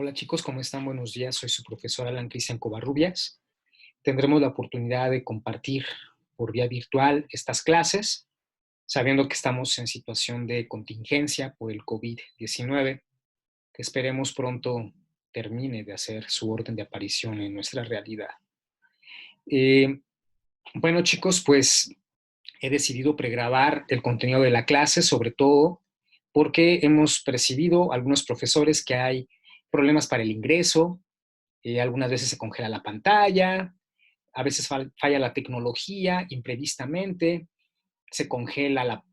Hola chicos, ¿cómo están? Buenos días. Soy su profesor Alan Cristian Covarrubias. Tendremos la oportunidad de compartir por vía virtual estas clases, sabiendo que estamos en situación de contingencia por el COVID-19, que esperemos pronto termine de hacer su orden de aparición en nuestra realidad. Eh, bueno chicos, pues he decidido pregrabar el contenido de la clase, sobre todo porque hemos percibido algunos profesores que hay problemas para el ingreso, algunas veces se congela la pantalla, a veces falla la tecnología imprevistamente, se congela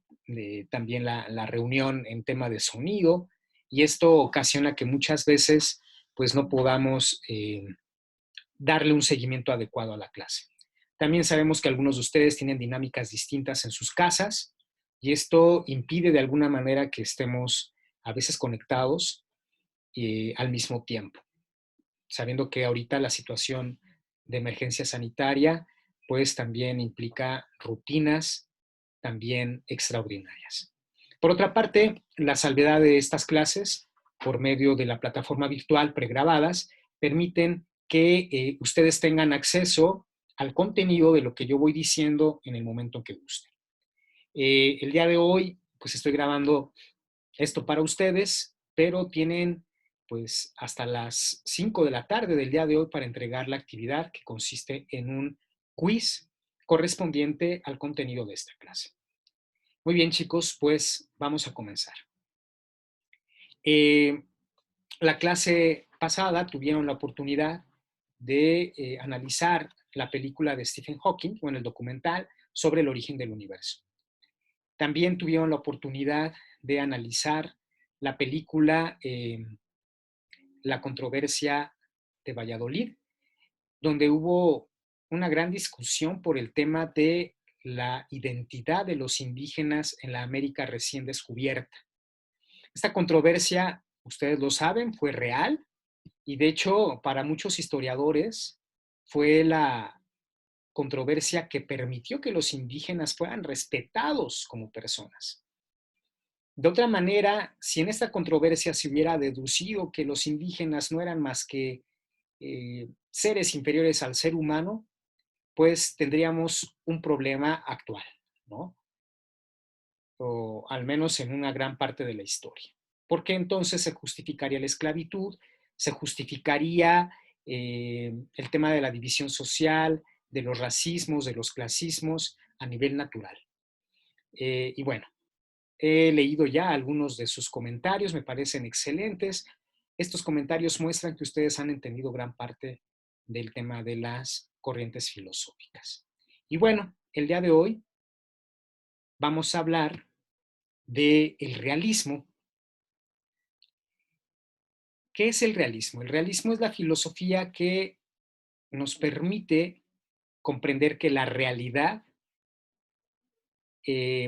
también la reunión en tema de sonido, y esto ocasiona que muchas veces pues no podamos darle un seguimiento adecuado a la clase. También sabemos que algunos de ustedes tienen dinámicas distintas en sus casas y esto impide de alguna manera que estemos a veces conectados al mismo tiempo, sabiendo que ahorita la situación de emergencia sanitaria pues también implica rutinas también extraordinarias. Por otra parte, la salvedad de estas clases por medio de la plataforma virtual pregrabadas permiten que ustedes tengan acceso al contenido de lo que yo voy diciendo en el momento que gusten. El día de hoy, pues estoy grabando esto para ustedes, pero tienen pues hasta las 5 de la tarde del día de hoy para entregar la actividad que consiste en un quiz correspondiente al contenido de esta clase. Muy bien, chicos, pues vamos a comenzar. La clase pasada tuvieron la oportunidad de analizar la película de Stephen Hawking, o en el documental, sobre el origen del universo. También tuvieron la oportunidad de analizar la película La controversia de Valladolid, donde hubo una gran discusión por el tema de la identidad de los indígenas en la América recién descubierta. Esta controversia, ustedes lo saben, fue real y de hecho para muchos historiadores fue la controversia que permitió que los indígenas fueran respetados como personas. De otra manera, si en esta controversia se hubiera deducido que los indígenas no eran más que seres inferiores al ser humano, pues tendríamos un problema actual, ¿no? O al menos en una gran parte de la historia. Porque entonces se justificaría la esclavitud, se justificaría el tema de la división social, de los racismos, de los clasismos a nivel natural. Y bueno, he leído ya algunos de sus comentarios, me parecen excelentes. Estos comentarios muestran que ustedes han entendido gran parte del tema de las corrientes filosóficas. Y bueno, el día de hoy vamos a hablar del realismo. ¿Qué es el realismo? El realismo es la filosofía que nos permite comprender que la realidad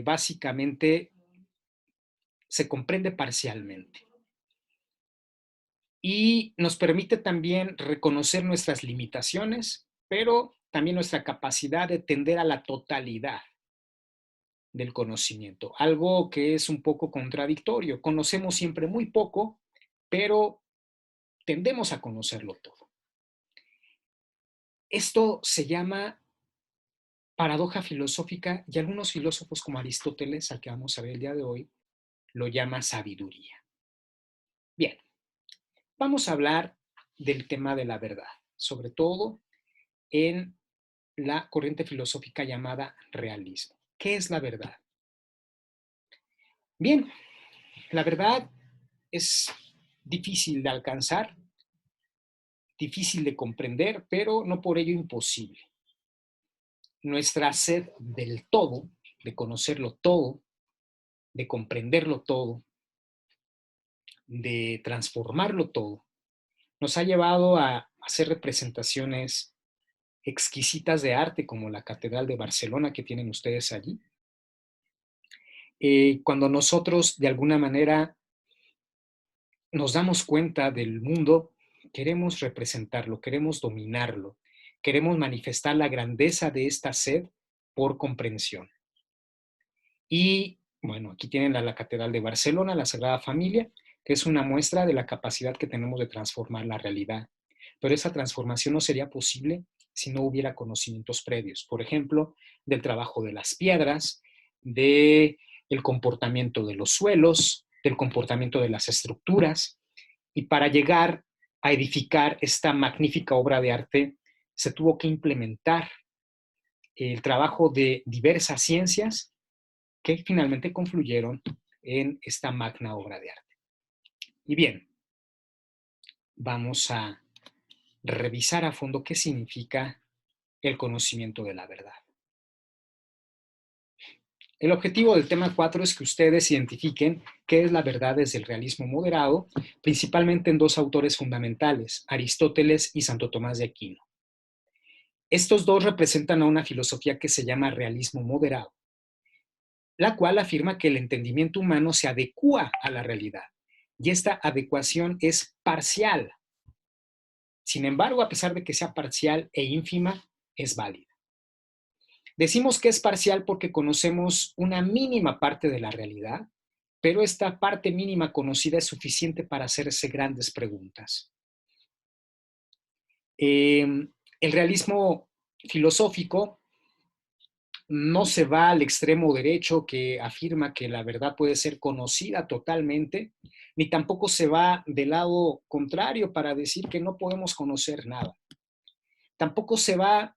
básicamente se comprende parcialmente y nos permite también reconocer nuestras limitaciones, pero también nuestra capacidad de tender a la totalidad del conocimiento, algo que es un poco contradictorio. Conocemos siempre muy poco, pero tendemos a conocerlo todo. Esto se llama paradoja filosófica y algunos filósofos como Aristóteles, al que vamos a ver el día de hoy, lo llama sabiduría. Bien, vamos a hablar del tema de la verdad, sobre todo en la corriente filosófica llamada realismo. ¿Qué es la verdad? Bien, la verdad es difícil de alcanzar, difícil de comprender, pero no por ello imposible. Nuestra sed del todo, de conocerlo todo, de comprenderlo todo, de transformarlo todo, nos ha llevado a hacer representaciones exquisitas de arte como la Catedral de Barcelona que tienen ustedes allí. Cuando nosotros de alguna manera nos damos cuenta del mundo, queremos representarlo, queremos dominarlo, queremos manifestar la grandeza de esta sed por comprensión. Y bueno, aquí tienen la Catedral de Barcelona, la Sagrada Familia. que es una muestra de la capacidad que tenemos de transformar la realidad. Pero esa transformación no sería posible si no hubiera conocimientos previos. Por ejemplo, del trabajo de las piedras, del comportamiento de los suelos, del comportamiento de las estructuras. Y para llegar a edificar esta magnífica obra de arte, se tuvo que implementar el trabajo de diversas ciencias que finalmente confluyeron en esta magna obra de arte. Y bien, vamos a revisar a fondo qué significa el conocimiento de la verdad. El objetivo del tema 4 es que ustedes identifiquen qué es la verdad desde el realismo moderado, principalmente en dos autores fundamentales, Aristóteles y Santo Tomás de Aquino. Estos dos representan a una filosofía que se llama realismo moderado, la cual afirma que el entendimiento humano se adecúa a la realidad, y esta adecuación es parcial. Sin embargo, a pesar de que sea parcial e ínfima, es válida. Decimos que es parcial porque conocemos una mínima parte de la realidad, pero esta parte mínima conocida es suficiente para hacerse grandes preguntas. El realismo filosófico no se va al extremo derecho que afirma que la verdad puede ser conocida totalmente, ni tampoco se va del lado contrario para decir que no podemos conocer nada. Tampoco se va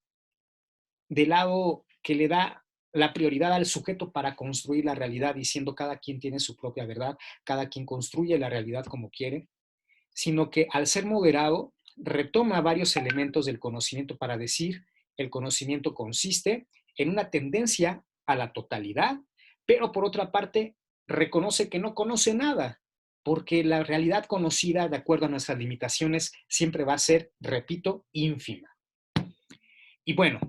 del lado que le da la prioridad al sujeto para construir la realidad, diciendo cada quien tiene su propia verdad, cada quien construye la realidad como quiere, sino que al ser moderado retoma varios elementos del conocimiento para decir el conocimiento consiste en una tendencia a la totalidad, pero por otra parte reconoce que no conoce nada, porque la realidad conocida, de acuerdo a nuestras limitaciones, siempre va a ser, repito, ínfima. Y bueno,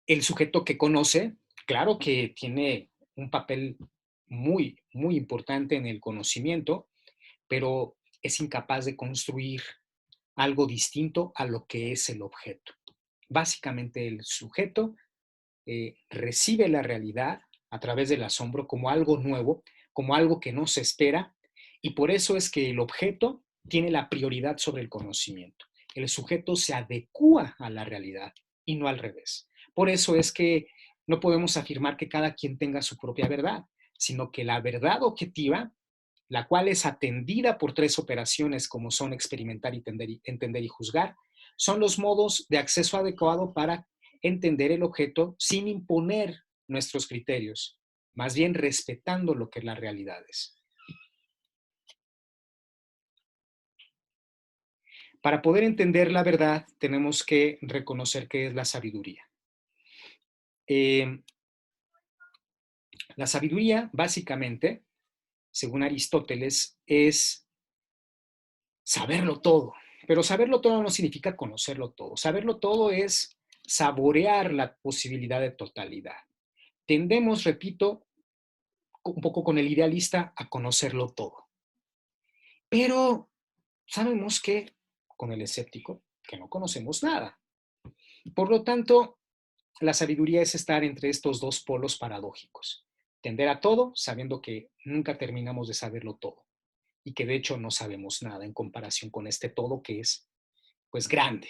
el sujeto que conoce, claro que tiene un papel muy, muy importante en el conocimiento, pero es incapaz de construir algo distinto a lo que es el objeto. Básicamente el sujeto recibe la realidad a través del asombro como algo nuevo, como algo que no se espera, y por eso es que el objeto tiene la prioridad sobre el conocimiento. El sujeto se adecúa a la realidad y no al revés. Por eso es que no podemos afirmar que cada quien tenga su propia verdad, sino que la verdad objetiva, la cual es atendida por tres operaciones como son experimentar, entender y juzgar, son los modos de acceso adecuado para entender el objeto sin imponer nuestros criterios, más bien respetando lo que es la realidad es. Para poder entender la verdad, tenemos que reconocer qué es la sabiduría. La sabiduría, básicamente, según Aristóteles, es saberlo todo. Pero saberlo todo no significa conocerlo todo. Saberlo todo es saborear la posibilidad de totalidad. Tendemos, repito, un poco con el idealista a conocerlo todo. Pero sabemos que, con el escéptico, que no conocemos nada. Por lo tanto, la sabiduría es estar entre estos dos polos paradójicos. Tender a todo sabiendo que nunca terminamos de saberlo todo y que de hecho no sabemos nada en comparación con este todo que es, pues, grande.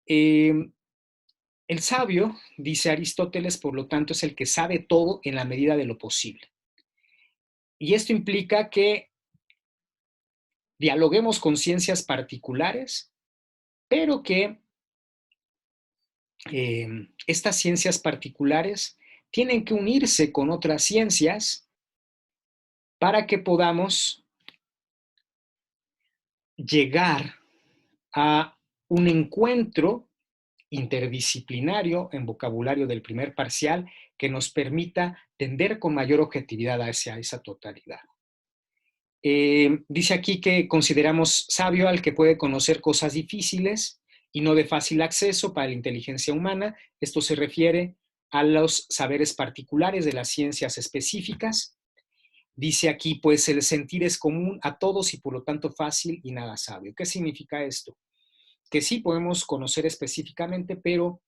El sabio, dice Aristóteles, por lo tanto, es el que sabe todo en la medida de lo posible. Y esto implica que dialoguemos con ciencias particulares, pero que estas ciencias particulares tienen que unirse con otras ciencias para que podamos llegar a un encuentro interdisciplinario en vocabulario del primer parcial que nos permita tender con mayor objetividad hacia esa totalidad. Dice aquí que consideramos sabio al que puede conocer cosas difíciles y no de fácil acceso para la inteligencia humana. Esto se refiere a los saberes particulares de las ciencias específicas. Dice aquí, pues el sentir es común a todos y por lo tanto fácil y nada sabio. ¿Qué significa esto? Que sí podemos conocer específicamente, pero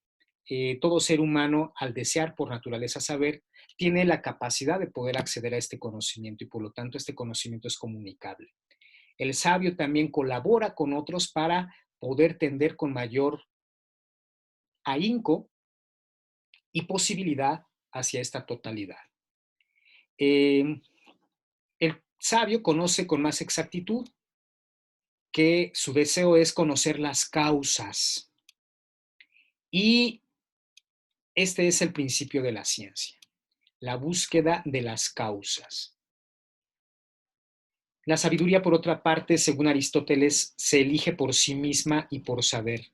todo ser humano, al desear por naturaleza saber, tiene la capacidad de poder acceder a este conocimiento y por lo tanto este conocimiento es comunicable. El sabio también colabora con otros para poder tender con mayor ahínco y posibilidad hacia esta totalidad. El sabio conoce con más exactitud que su deseo es conocer las causas. Y este es el principio de la ciencia, la búsqueda de las causas. La sabiduría, por otra parte, según Aristóteles, se elige por sí misma y por saber.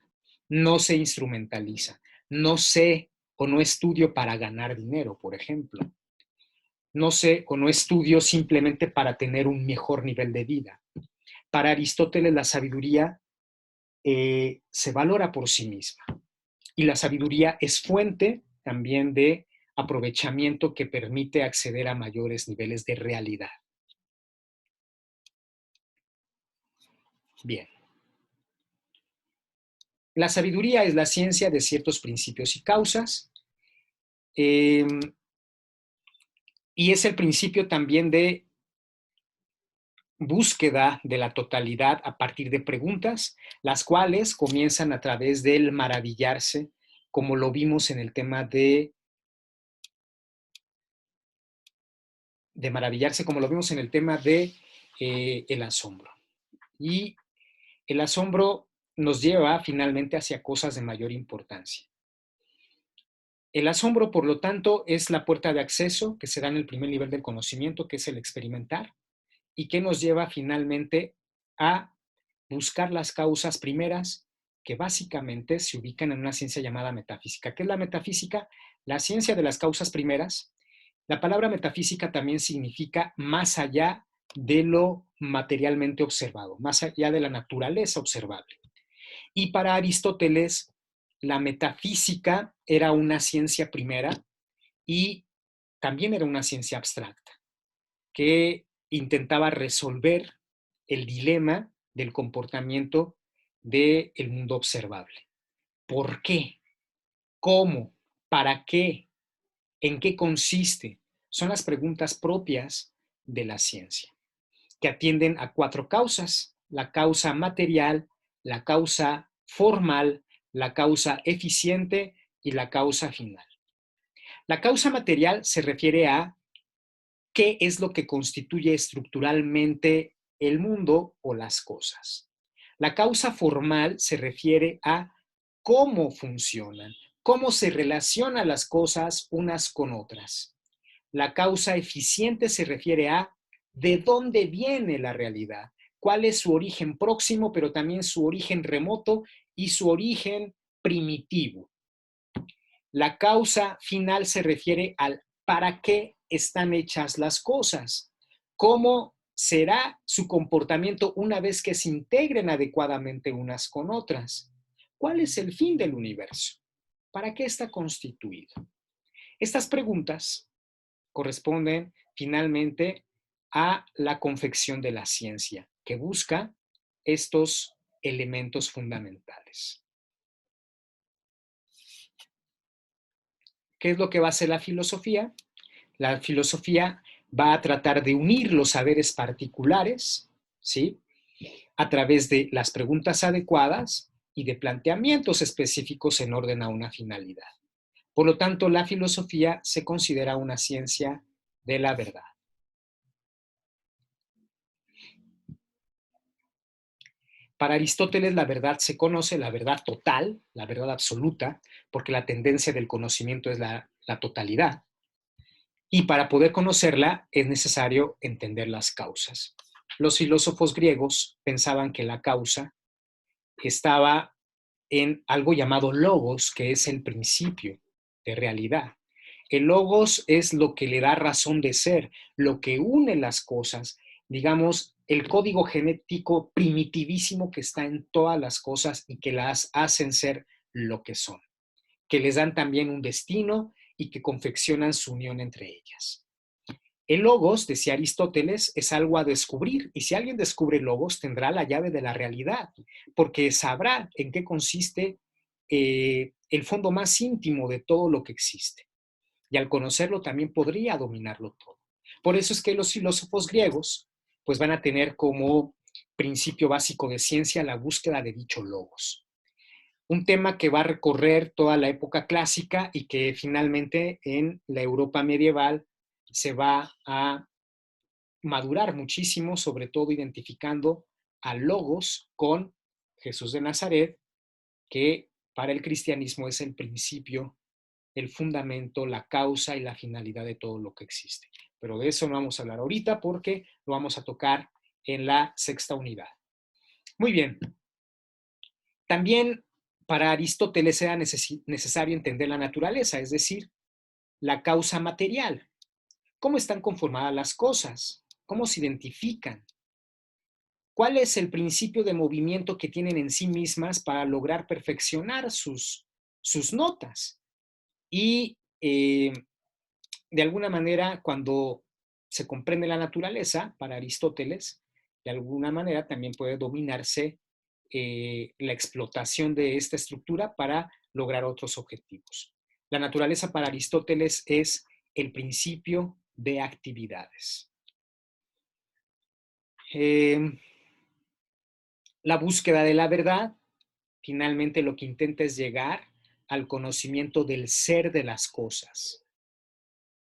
No se instrumentaliza. No sé o no estudio para ganar dinero, por ejemplo. No sé o no estudio simplemente para tener un mejor nivel de vida. Para Aristóteles, la sabiduría se valora por sí misma. Y la sabiduría es fuente también de aprovechamiento que permite acceder a mayores niveles de realidad. Bien. La sabiduría es la ciencia de ciertos principios y causas, y es el principio también de búsqueda de la totalidad a partir de preguntas, las cuales comienzan a través del maravillarse, como lo vimos en el tema de maravillarse, como lo vimos en el tema de el asombro. Y el asombro nos lleva finalmente hacia cosas de mayor importancia. El asombro, por lo tanto, es la puerta de acceso que se da en el primer nivel del conocimiento, que es el experimentar, y que nos lleva finalmente a buscar las causas primeras que básicamente se ubican en una ciencia llamada metafísica. ¿Qué es la metafísica? La ciencia de las causas primeras. La palabra metafísica también significa más allá de lo materialmente observado, más allá de la naturaleza observable. Y para Aristóteles, la metafísica era una ciencia primera y también era una ciencia abstracta, que intentaba resolver el dilema del comportamiento del mundo observable. ¿Por qué? ¿Cómo? ¿Para qué? ¿En qué consiste? Son las preguntas propias de la ciencia, que atienden a 4 causas: la causa material, la causa formal, la causa eficiente y la causa final. La causa material se refiere a qué es lo que constituye estructuralmente el mundo o las cosas. La causa formal se refiere a cómo funcionan, cómo se relacionan las cosas unas con otras. La causa eficiente se refiere a de dónde viene la realidad, cuál es su origen próximo, pero también su origen remoto y su origen primitivo. La causa final se refiere al para qué están hechas las cosas, cómo será su comportamiento una vez que se integren adecuadamente unas con otras, cuál es el fin del universo, para qué está constituido. Estas preguntas corresponden finalmente a la confección de la ciencia, que busca estos elementos fundamentales. ¿Qué es lo que va a hacer la filosofía? La filosofía va a tratar de unir los saberes particulares, ¿sí?, a través de las preguntas adecuadas y de planteamientos específicos en orden a una finalidad. Por lo tanto, la filosofía se considera una ciencia de la verdad. Para Aristóteles, la verdad se conoce, la verdad total, la verdad absoluta, porque la tendencia del conocimiento es la totalidad. Y para poder conocerla es necesario entender las causas. Los filósofos griegos pensaban que la causa estaba en algo llamado logos, que es el principio de realidad. El logos es lo que le da razón de ser, lo que une las cosas, digamos, el código genético primitivísimo que está en todas las cosas y que las hacen ser lo que son, que les dan también un destino y que confeccionan su unión entre ellas. El logos, decía Aristóteles, es algo a descubrir, y si alguien descubre el logos tendrá la llave de la realidad, porque sabrá en qué consiste el fondo más íntimo de todo lo que existe. y al conocerlo también podría dominarlo todo. Por eso es que los filósofos griegos pues van a tener como principio básico de ciencia la búsqueda de dicho logos. Un tema que va a recorrer toda la época clásica y que finalmente en la Europa medieval se va a madurar muchísimo, sobre todo identificando al logos con Jesús de Nazaret, que para el cristianismo es el principio, el fundamento, la causa y la finalidad de todo lo que existe. Pero de eso no vamos a hablar ahorita porque lo vamos a tocar en la sexta unidad. Muy bien. También para Aristóteles era necesario entender la naturaleza, es decir, la causa material. ¿Cómo están conformadas las cosas? ¿Cómo se identifican? ¿Cuál es el principio de movimiento que tienen en sí mismas para lograr perfeccionar sus notas? Y de alguna manera, cuando se comprende la naturaleza, para Aristóteles, de alguna manera también puede dominarse la explotación de esta estructura para lograr otros objetivos. La naturaleza para Aristóteles es el principio de actividades. La búsqueda de la verdad, finalmente lo que intenta es llegar al conocimiento del ser de las cosas,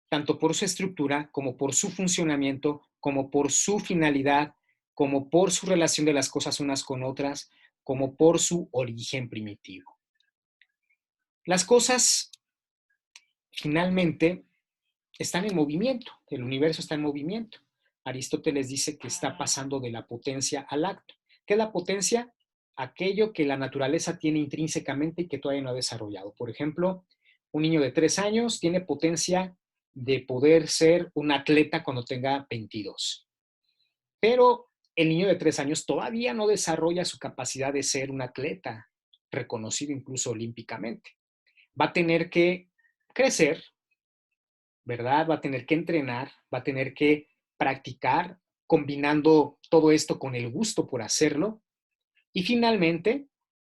tanto por su estructura, como por su funcionamiento, como por su finalidad, como por su relación de las cosas unas con otras, como por su origen primitivo. Las cosas, finalmente, están en movimiento, el universo está en movimiento. Aristóteles dice que está pasando de la potencia al acto. ¿Qué es la potencia? Aquello que la naturaleza tiene intrínsecamente y que todavía no ha desarrollado. Por ejemplo, un niño de 3 años tiene potencia de poder ser un atleta cuando tenga 22. Pero el niño de 3 años todavía no desarrolla su capacidad de ser un atleta, reconocido incluso olímpicamente. Va a tener que crecer, ¿verdad? Va a tener que entrenar, va a tener que practicar, combinando todo esto con el gusto por hacerlo. Y finalmente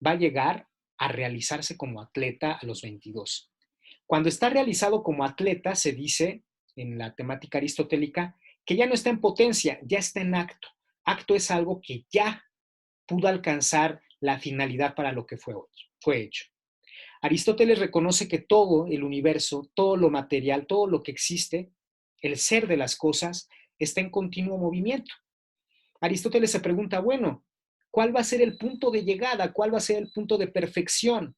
va a llegar a realizarse como atleta a los 22. Cuando está realizado como atleta, se dice en la temática aristotélica que ya no está en potencia, ya está en acto. Acto es algo que ya pudo alcanzar la finalidad para lo que fue hecho. Aristóteles reconoce que todo el universo, todo lo material, todo lo que existe, el ser de las cosas, está en continuo movimiento. Aristóteles se pregunta, bueno, ¿cuál va a ser el punto de llegada? ¿Cuál va a ser el punto de perfección?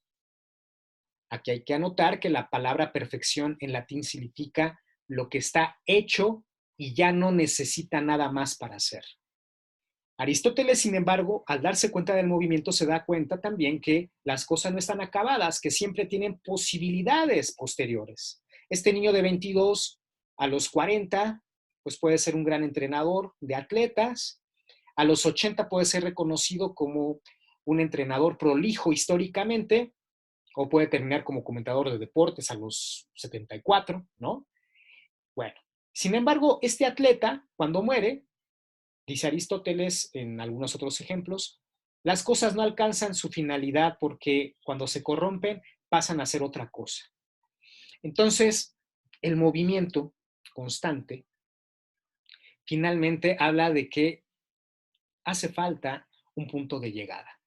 Aquí hay que anotar que la palabra perfección en latín significa lo que está hecho y ya no necesita nada más para hacer. Aristóteles, sin embargo, al darse cuenta del movimiento, se da cuenta también que las cosas no están acabadas, que siempre tienen posibilidades posteriores. Este niño de 22 a los 40, pues puede ser un gran entrenador de atletas. A los 80 puede ser reconocido como un entrenador prolijo históricamente, o puede terminar como comentador de deportes a los 74, ¿no? Bueno, sin embargo, este atleta, cuando muere, dice Aristóteles en algunos otros ejemplos, las cosas no alcanzan su finalidad porque cuando se corrompen pasan a ser otra cosa. Entonces, el movimiento constante finalmente habla de que hace falta un punto de llegada.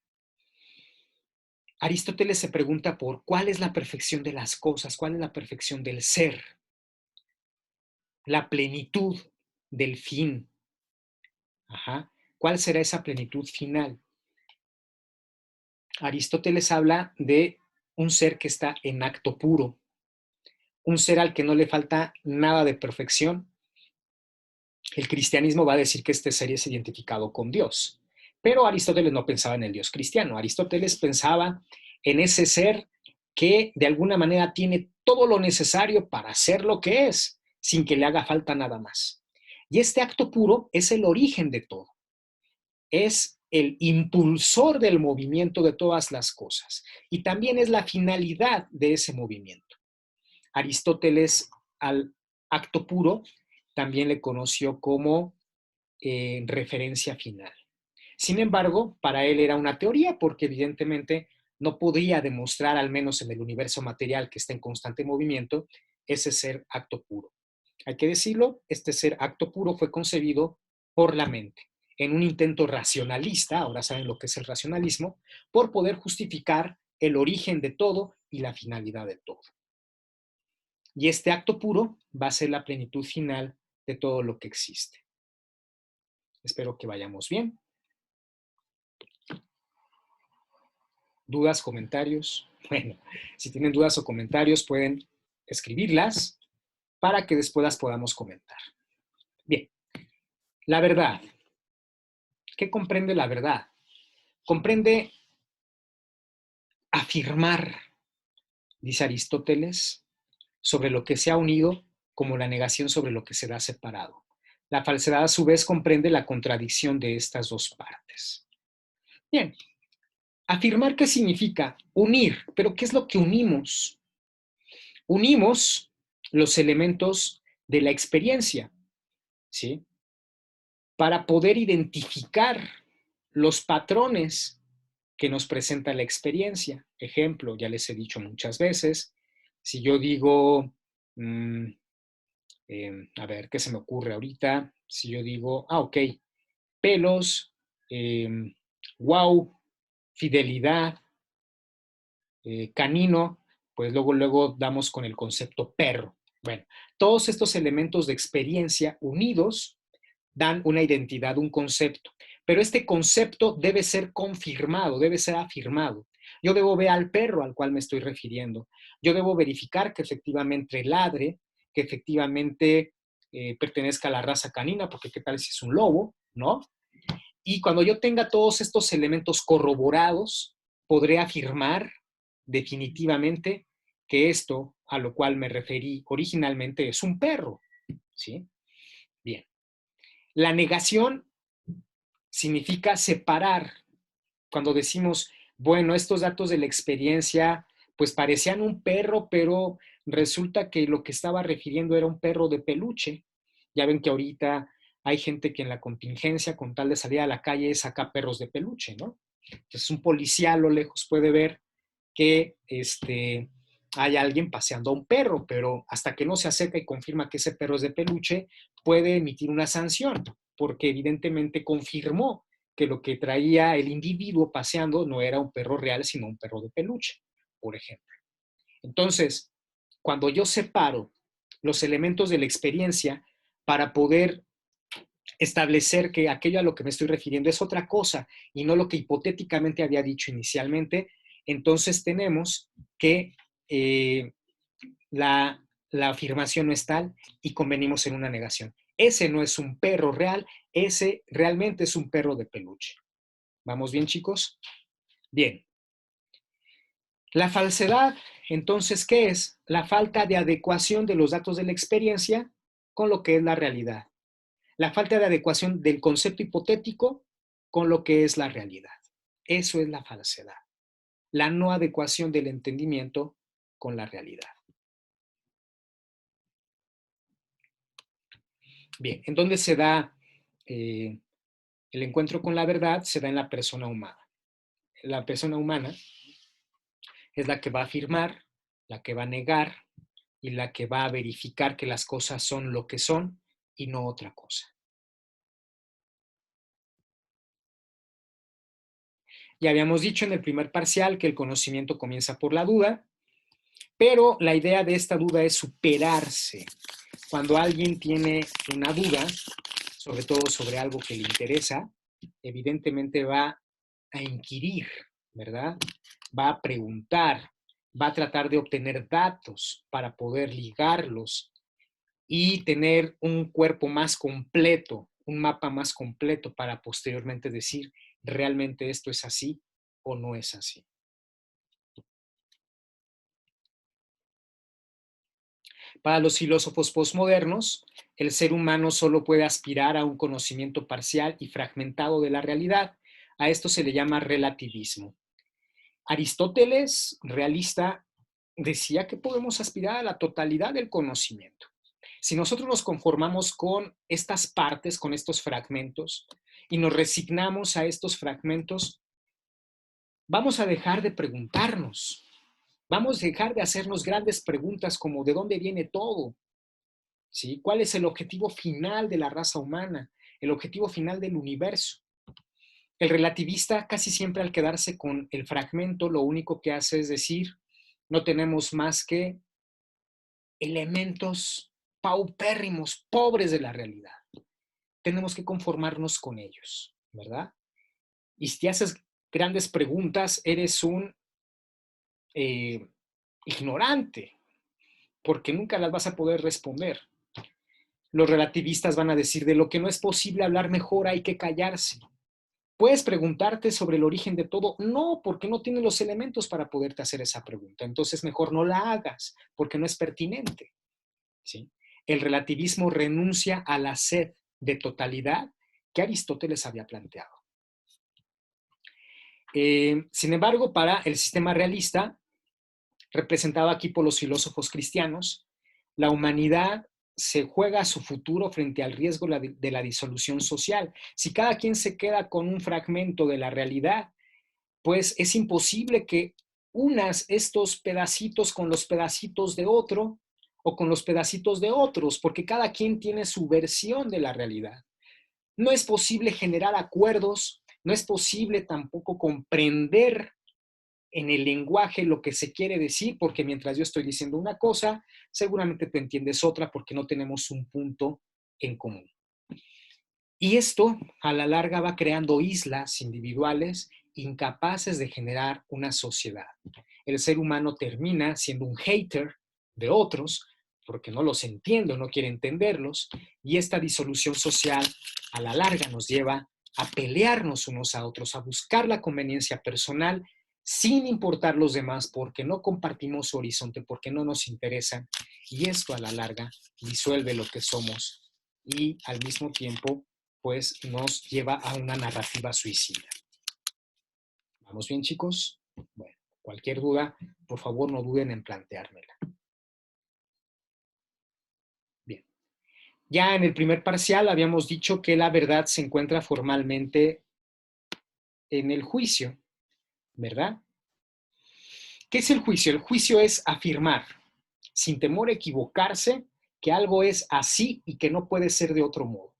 Aristóteles se pregunta por cuál es la perfección de las cosas, cuál es la perfección del ser, la plenitud del fin. Ajá. ¿Cuál será esa plenitud final? Aristóteles habla de un ser que está en acto puro, un ser al que no le falta nada de perfección. El cristianismo va a decir que este ser es identificado con Dios, pero Aristóteles no pensaba en el Dios cristiano. Aristóteles pensaba en ese ser que de alguna manera tiene todo lo necesario para ser lo que es, sin que le haga falta nada más. Y este acto puro es el origen de todo. Es el impulsor del movimiento de todas las cosas y también es la finalidad de ese movimiento. Aristóteles al acto puro también le conoció como referencia final. Sin embargo, para él era una teoría porque evidentemente no podía demostrar, al menos en el universo material que está en constante movimiento, ese ser acto puro. Hay que decirlo, este ser acto puro fue concebido por la mente, en un intento racionalista, ahora saben lo que es el racionalismo, por poder justificar el origen de todo y la finalidad de todo. Y este acto puro va a ser la plenitud final de todo lo que existe. Espero que vayamos bien. ¿Dudas, comentarios? Bueno, si tienen dudas o comentarios pueden escribirlas para que después las podamos comentar. Bien, la verdad. ¿Qué comprende la verdad? Comprende afirmar, dice Aristóteles, sobre lo que se ha unido como la negación sobre lo que se da separado. La falsedad a su vez comprende la contradicción de estas dos partes. Bien, afirmar qué significa unir, pero ¿qué es lo que unimos? Unimos los elementos de la experiencia, ¿sí? Para poder identificar los patrones que nos presenta la experiencia. Ejemplo, ya les he dicho muchas veces, si yo digo, a ver, ¿qué se me ocurre ahorita? Si yo digo, ok, pelos, wow, fidelidad, canino, pues luego damos con el concepto perro. Bueno, todos estos elementos de experiencia unidos dan una identidad, un concepto. Pero este concepto debe ser confirmado, debe ser afirmado. Yo debo ver al perro al cual me estoy refiriendo. Yo debo verificar que efectivamente ladre, que efectivamente pertenezca a la raza canina, porque qué tal si es un lobo, ¿no? Y cuando yo tenga todos estos elementos corroborados, podré afirmar definitivamente que esto a lo cual me referí originalmente es un perro, ¿sí? Bien. La negación significa separar. Cuando decimos, bueno, estos datos de la experiencia, pues parecían un perro, pero resulta que lo que estaba refiriendo era un perro de peluche. Ya ven que ahorita hay gente que en la contingencia, con tal de salir a la calle, saca perros de peluche, ¿no? Entonces un policía a lo lejos puede ver que hay alguien paseando a un perro, pero hasta que no se acerca y confirma que ese perro es de peluche, puede emitir una sanción, porque evidentemente confirmó que lo que traía el individuo paseando no era un perro real, sino un perro de peluche, por ejemplo. Entonces, cuando yo separo los elementos de la experiencia para poder establecer que aquello a lo que me estoy refiriendo es otra cosa y no lo que hipotéticamente había dicho inicialmente, entonces tenemos que la afirmación no es tal y convenimos en una negación. Ese no es un perro real, ese realmente es un perro de peluche. ¿Vamos bien, chicos? Bien. La falsedad, entonces, ¿qué es? La falta de adecuación de los datos de la experiencia con lo que es la realidad. La falta de adecuación del concepto hipotético con lo que es la realidad. Eso es la falsedad. La no adecuación del entendimiento con la realidad. Bien, ¿en dónde se da el encuentro con la verdad? Se da en la persona humana. La persona humana es la que va a afirmar, la que va a negar y la que va a verificar que las cosas son lo que son y no otra cosa. Ya habíamos dicho en el primer parcial que el conocimiento comienza por la duda, pero la idea de esta duda es superarse. Cuando alguien tiene una duda, sobre todo sobre algo que le interesa, evidentemente va a inquirir, ¿verdad? Va a preguntar, va a tratar de obtener datos para poder ligarlos y tener un cuerpo más completo, un mapa más completo para posteriormente decir, ¿realmente esto es así o no es así? Para los filósofos postmodernos, el ser humano solo puede aspirar a un conocimiento parcial y fragmentado de la realidad. A esto se le llama relativismo. Aristóteles, realista, decía que podemos aspirar a la totalidad del conocimiento. Si nosotros nos conformamos con estas partes, con estos fragmentos, y nos resignamos a estos fragmentos, vamos a dejar de preguntarnos. Vamos a dejar de hacernos grandes preguntas como ¿de dónde viene todo? ¿Sí? ¿Cuál es el objetivo final de la raza humana? El objetivo final del universo. El relativista casi siempre al quedarse con el fragmento lo único que hace es decir, no tenemos más que elementos paupérrimos, pobres de la realidad. Tenemos que conformarnos con ellos, ¿verdad? Y si te haces grandes preguntas, eres un eh, ignorante, porque nunca las vas a poder responder. Los relativistas van a decir, de lo que no es posible hablar mejor hay que callarse. ¿Puedes preguntarte sobre el origen de todo? No, porque no tienes los elementos para poderte hacer esa pregunta. Entonces mejor no la hagas, porque no es pertinente. ¿Sí? El relativismo renuncia a la sed de totalidad que Aristóteles había planteado. Sin embargo, para el sistema realista, representado aquí por los filósofos cristianos, la humanidad se juega su futuro frente al riesgo de la disolución social. Si cada quien se queda con un fragmento de la realidad, pues es imposible que unas estos pedacitos con los pedacitos de otro o con los pedacitos de otros, porque cada quien tiene su versión de la realidad. No es posible generar acuerdos, no es posible tampoco comprender en el lenguaje lo que se quiere decir, porque mientras yo estoy diciendo una cosa, seguramente tú entiendes otra porque no tenemos un punto en común. Y esto a la larga va creando islas individuales incapaces de generar una sociedad. El ser humano termina siendo un hater de otros porque no los entiende o no quiere entenderlos, y esta disolución social a la larga nos lleva a pelearnos unos a otros, a buscar la conveniencia personal sin importar los demás porque no compartimos su horizonte, porque no nos interesan, y esto a la larga disuelve lo que somos y al mismo tiempo pues nos lleva a una narrativa suicida. ¿Vamos bien, chicos? Bueno, cualquier duda, por favor no duden en planteármela. Bien. Ya en el primer parcial habíamos dicho que la verdad se encuentra formalmente en el juicio, ¿verdad? ¿Qué es el juicio? El juicio es afirmar, sin temor a equivocarse, que algo es así y que no puede ser de otro modo.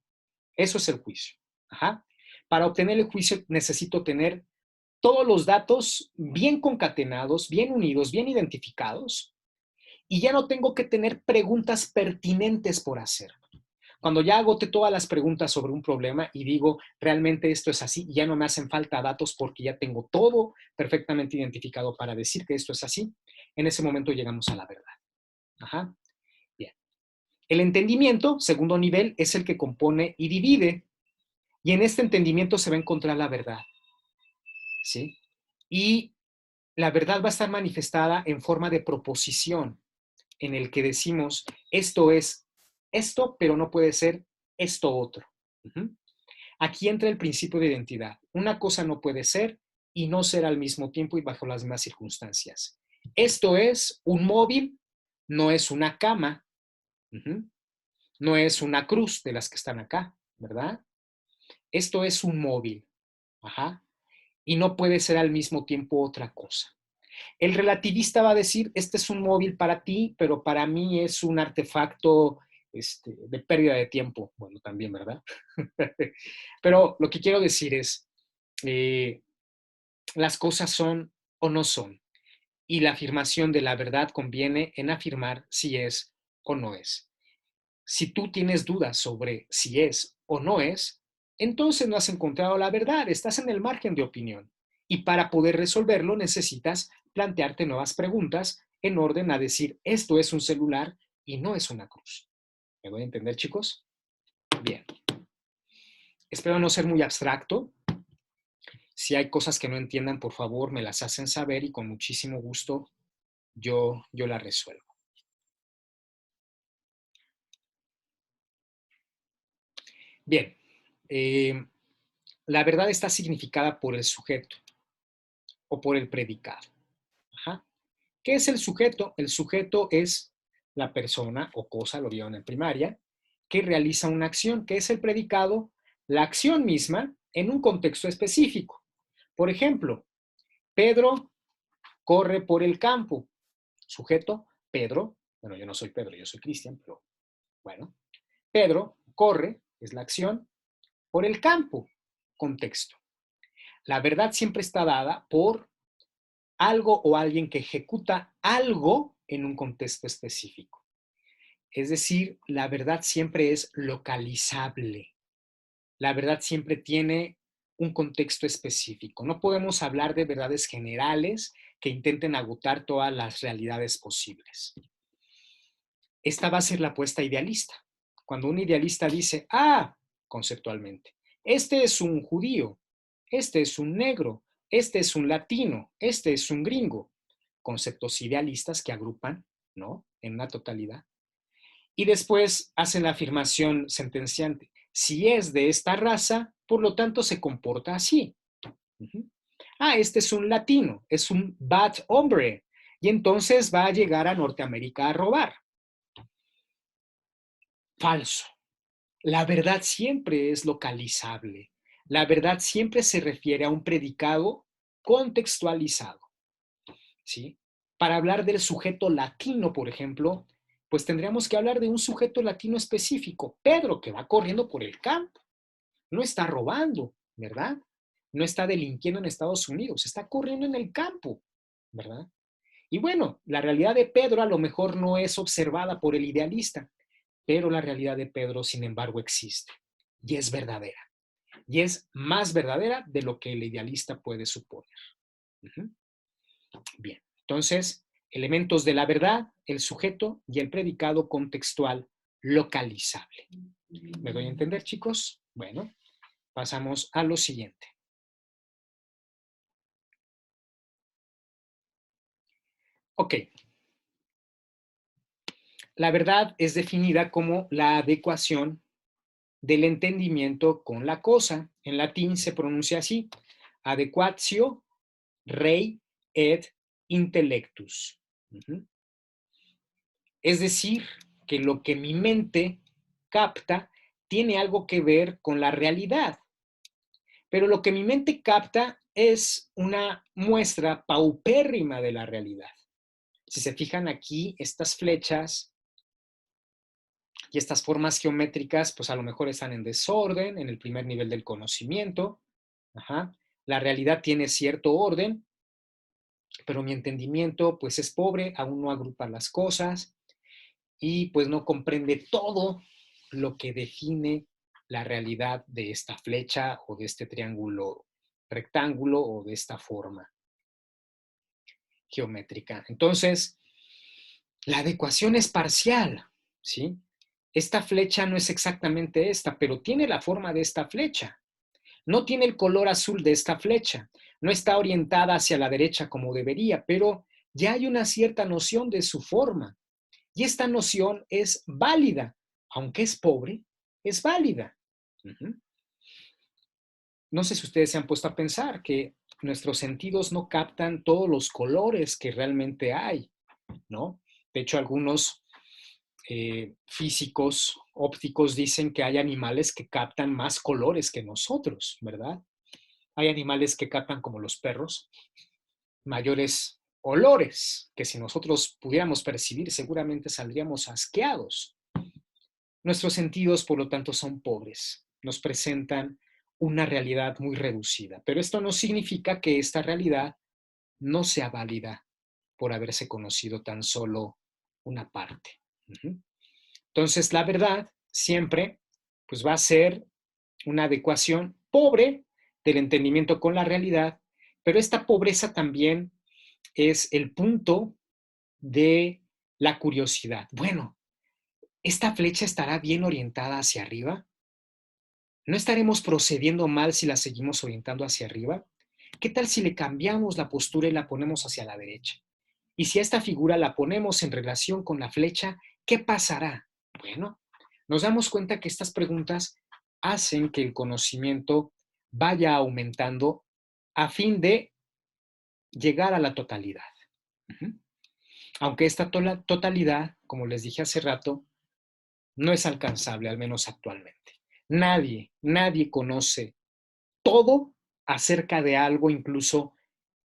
Eso es el juicio. Ajá. Para obtener el juicio necesito tener todos los datos bien concatenados, bien unidos, bien identificados, y ya no tengo que tener preguntas pertinentes por hacer. Cuando ya agoté todas las preguntas sobre un problema y digo, realmente esto es así, ya no me hacen falta datos porque ya tengo todo perfectamente identificado para decir que esto es así, en ese momento llegamos a la verdad. Ajá. Bien. El entendimiento, segundo nivel, es el que compone y divide, y en este entendimiento se va a encontrar la verdad. ¿Sí? Y la verdad va a estar manifestada en forma de proposición, en el que decimos, esto es esto, pero no puede ser esto otro. Aquí entra el principio de identidad. Una cosa no puede ser y no ser al mismo tiempo y bajo las mismas circunstancias. Esto es un móvil, no es una cama, no es una cruz de las que están acá, ¿verdad? Esto es un móvil, ajá, y no puede ser al mismo tiempo otra cosa. El relativista va a decir, este es un móvil para ti, pero para mí es un artefacto de pérdida de tiempo. Bueno, también, ¿verdad? Pero lo que quiero decir es, las cosas son o no son. Y la afirmación de la verdad conviene en afirmar si es o no es. Si tú tienes dudas sobre si es o no es, entonces no has encontrado la verdad, estás en el margen de opinión. Y para poder resolverlo necesitas plantearte nuevas preguntas en orden a decir, esto es un celular y no es una cruz. ¿Me voy a entender, chicos? Bien. Espero no ser muy abstracto. Si hay cosas que no entiendan, por favor, me las hacen saber y con muchísimo gusto yo las resuelvo. Bien. La verdad está significada por el sujeto o por el predicado. Ajá. ¿Qué es el sujeto? El sujeto es la persona o cosa, lo vieron en primaria, que realiza una acción. ¿Qué es el predicado? La acción misma en un contexto específico. Por ejemplo, Pedro corre por el campo. Sujeto, Pedro. Bueno, yo no soy Pedro, yo soy Cristian, pero bueno. Pedro corre, es la acción, por el campo. Contexto. La verdad siempre está dada por algo o alguien que ejecuta algo en un contexto específico. Es decir, la verdad siempre es localizable. La verdad siempre tiene un contexto específico. No podemos hablar de verdades generales que intenten agotar todas las realidades posibles. Esta va a ser la apuesta idealista. Cuando un idealista dice, conceptualmente, este es un judío, este es un negro, este es un latino, este es un gringo. Conceptos idealistas que agrupan, ¿no? En una totalidad. Y después hacen la afirmación sentenciante. Si es de esta raza, por lo tanto se comporta así. Uh-huh. Este es un latino, es un bad hombre, y entonces va a llegar a Norteamérica a robar. Falso. La verdad siempre es localizable. La verdad siempre se refiere a un predicado contextualizado. ¿Sí? Para hablar del sujeto latino, por ejemplo, pues tendríamos que hablar de un sujeto latino específico. Pedro, que va corriendo por el campo. No está robando, ¿verdad? No está delinquiendo en Estados Unidos, está corriendo en el campo, ¿verdad? Y bueno, la realidad de Pedro a lo mejor no es observada por el idealista, pero la realidad de Pedro, sin embargo, existe y es verdadera. Y es más verdadera de lo que el idealista puede suponer. Uh-huh. Bien, entonces, elementos de la verdad, el sujeto y el predicado contextual localizable. ¿Me doy a entender, chicos? Bueno, pasamos a lo siguiente. Ok. La verdad es definida como la adecuación del entendimiento con la cosa. En latín se pronuncia así: adequatio rei et intellectus. Uh-huh. Es decir, que lo que mi mente capta tiene algo que ver con la realidad. Pero lo que mi mente capta es una muestra paupérrima de la realidad. Si se fijan aquí, estas flechas y estas formas geométricas, pues a lo mejor están en desorden, en el primer nivel del conocimiento. Ajá. La realidad tiene cierto orden, pero mi entendimiento pues es pobre, aún no agrupa las cosas y pues no comprende todo lo que define la realidad de esta flecha o de este triángulo rectángulo o de esta forma geométrica. Entonces, la adecuación es parcial, ¿sí? Esta flecha no es exactamente esta, pero tiene la forma de esta flecha. No tiene el color azul de esta flecha. No está orientada hacia la derecha como debería, pero ya hay una cierta noción de su forma. Y esta noción es válida. Aunque es pobre, es válida. Uh-huh. No sé si ustedes se han puesto a pensar que nuestros sentidos no captan todos los colores que realmente hay, ¿no? De hecho, algunos físicos ópticos dicen que hay animales que captan más colores que nosotros, ¿verdad? Hay animales que captan, como los perros, mayores olores que si nosotros pudiéramos percibir seguramente saldríamos asqueados. Nuestros sentidos, por lo tanto, son pobres. Nos presentan una realidad muy reducida. Pero esto no significa que esta realidad no sea válida por haberse conocido tan solo una parte. Uh-huh. Entonces, la verdad siempre pues, va a ser una adecuación pobre del entendimiento con la realidad, pero esta pobreza también es el punto de la curiosidad. Bueno, ¿esta flecha estará bien orientada hacia arriba? ¿No estaremos procediendo mal si la seguimos orientando hacia arriba? ¿Qué tal si le cambiamos la postura y la ponemos hacia la derecha? Y si a esta figura la ponemos en relación con la flecha, ¿qué pasará? Bueno, nos damos cuenta que estas preguntas hacen que el conocimiento vaya aumentando a fin de llegar a la totalidad. Uh-huh. Aunque esta totalidad, como les dije hace rato, no es alcanzable, al menos actualmente. Nadie conoce todo acerca de algo, incluso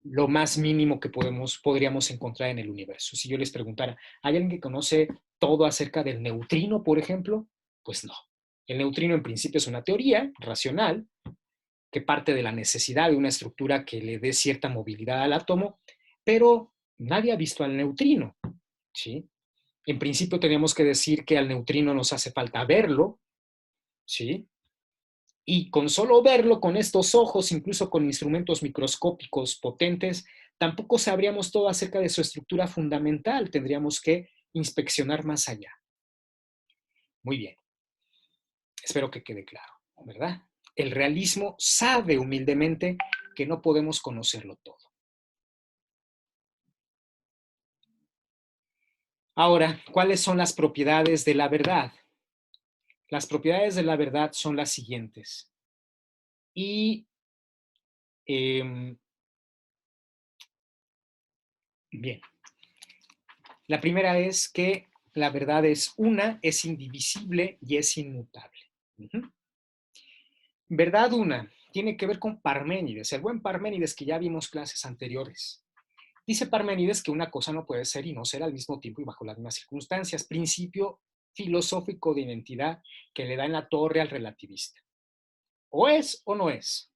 lo más mínimo que podríamos encontrar en el universo. Si yo les preguntara, ¿hay alguien que conoce todo acerca del neutrino, por ejemplo? Pues no. El neutrino en principio es una teoría racional que parte de la necesidad de una estructura que le dé cierta movilidad al átomo, pero nadie ha visto al neutrino, ¿sí? En principio tenemos que decir que al neutrino nos hace falta verlo, ¿sí? Y con solo verlo con estos ojos, incluso con instrumentos microscópicos potentes, tampoco sabríamos todo acerca de su estructura fundamental. Tendríamos que inspeccionar más allá. Muy bien. Espero que quede claro, ¿verdad? El realismo sabe humildemente que no podemos conocerlo todo. Ahora, ¿cuáles son las propiedades de la verdad? Las propiedades de la verdad son las siguientes. Y bien, la primera es que la verdad es una, es indivisible y es inmutable. Verdad una, tiene que ver con Parménides, el buen Parménides que ya vimos clases anteriores. Dice Parménides que una cosa no puede ser y no ser al mismo tiempo y bajo las mismas circunstancias. Principio filosófico de identidad que le da en la torre al relativista. O es o no es.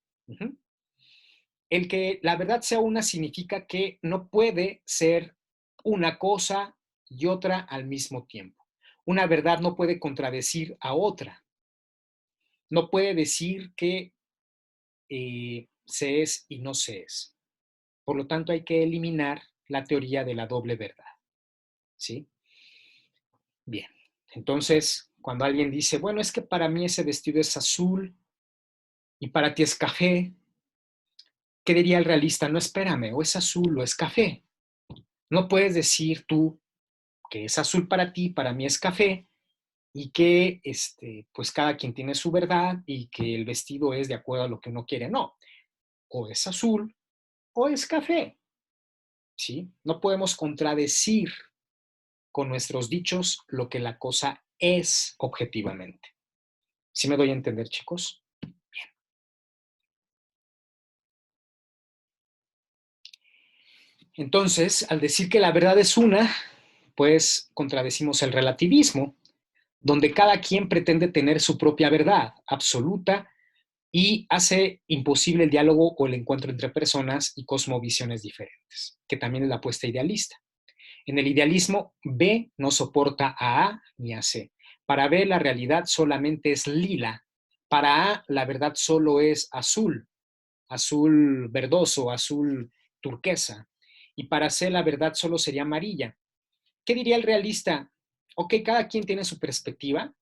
El que la verdad sea una significa que no puede ser una cosa y otra al mismo tiempo. Una verdad no puede contradecir a otra. No puede decir que se es y no se es. Por lo tanto, hay que eliminar la teoría de la doble verdad. ¿Sí? Bien. Entonces, cuando alguien dice, bueno, es que para mí ese vestido es azul y para ti es café, ¿qué diría el realista? No, espérame, o es azul o es café. No puedes decir tú que es azul para mí es café, y que pues cada quien tiene su verdad y que el vestido es de acuerdo a lo que uno quiere. No, o es azul o es café. ¿Sí? No podemos contradecir con nuestros dichos lo que la cosa es objetivamente. ¿Sí me doy a entender, chicos? Bien. Entonces, al decir que la verdad es una, pues contradecimos el relativismo, donde cada quien pretende tener su propia verdad absoluta y hace imposible el diálogo o el encuentro entre personas y cosmovisiones diferentes, que también es la apuesta idealista. En el idealismo, B no soporta a A ni a C. Para B la realidad solamente es lila. Para A la verdad solo es azul, azul verdoso, azul turquesa. Y para C la verdad solo sería amarilla. ¿Qué diría el realista? Ok, cada quien tiene su perspectiva,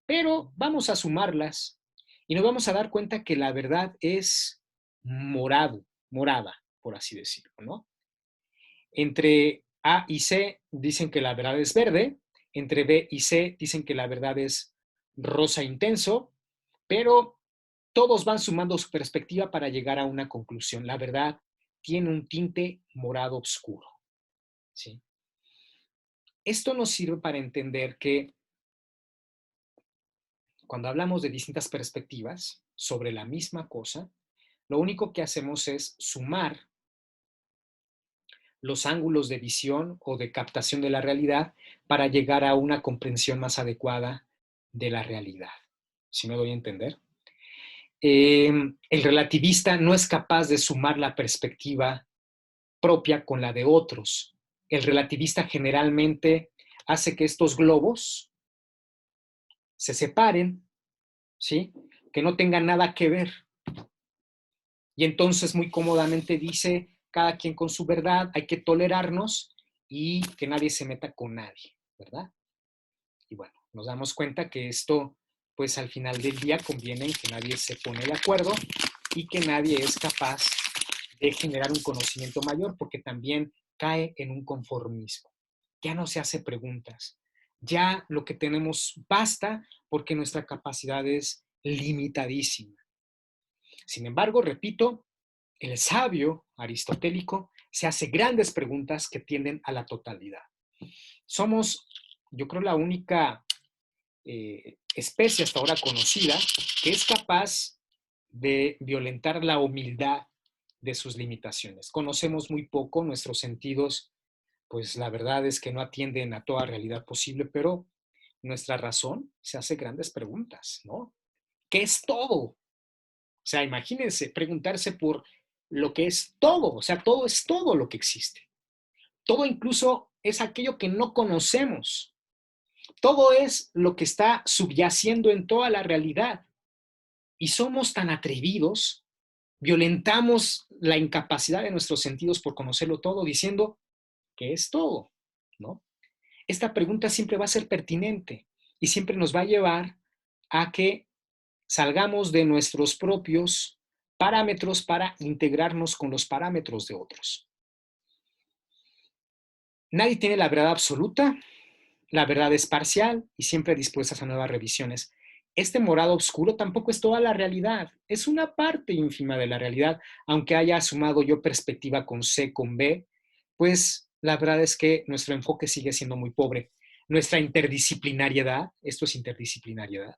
pero vamos a sumarlas y nos vamos a dar cuenta que la verdad es morada, por así decirlo, ¿no? Entre A y C dicen que la verdad es verde, entre B y C dicen que la verdad es rosa intenso, pero todos van sumando su perspectiva para llegar a una conclusión. La verdad tiene un tinte morado oscuro, ¿sí? Esto nos sirve para entender que cuando hablamos de distintas perspectivas sobre la misma cosa, lo único que hacemos es sumar los ángulos de visión o de captación de la realidad para llegar a una comprensión más adecuada de la realidad. ¿Sí me doy a entender? El relativista no es capaz de sumar la perspectiva propia con la de otros. El relativista generalmente hace que estos globos se separen, ¿sí? Que no tengan nada que ver. Y entonces muy cómodamente dice, cada quien con su verdad, hay que tolerarnos y que nadie se meta con nadie, ¿verdad? Y bueno, nos damos cuenta que esto, pues al final del día conviene en que nadie se pone de acuerdo y que nadie es capaz de generar un conocimiento mayor porque también cae en un conformismo. Ya no se hace preguntas. Ya lo que tenemos basta porque nuestra capacidad es limitadísima. Sin embargo, repito, el sabio aristotélico se hace grandes preguntas que tienden a la totalidad. Somos, yo creo, la única especie hasta ahora conocida que es capaz de violentar la humildad de sus limitaciones. Conocemos muy poco, nuestros sentidos, pues la verdad es que no atienden a toda realidad posible, pero nuestra razón se hace grandes preguntas, ¿no? ¿Qué es todo? O sea, imagínense preguntarse por lo que es todo, o sea, todo es todo lo que existe. Todo incluso es aquello que no conocemos. Todo es lo que está subyaciendo en toda la realidad. Y somos tan atrevidos, violentamos la incapacidad de nuestros sentidos por conocerlo todo, diciendo que es todo, ¿no? Esta pregunta siempre va a ser pertinente y siempre nos va a llevar a que salgamos de nuestros propios parámetros para integrarnos con los parámetros de otros. Nadie tiene la verdad absoluta, la verdad es parcial y siempre dispuestas a nuevas revisiones. Este morado oscuro tampoco es toda la realidad, es una parte ínfima de la realidad, aunque haya sumado yo perspectiva con C, con B, pues la verdad es que nuestro enfoque sigue siendo muy pobre. Nuestra interdisciplinariedad, esto es interdisciplinariedad,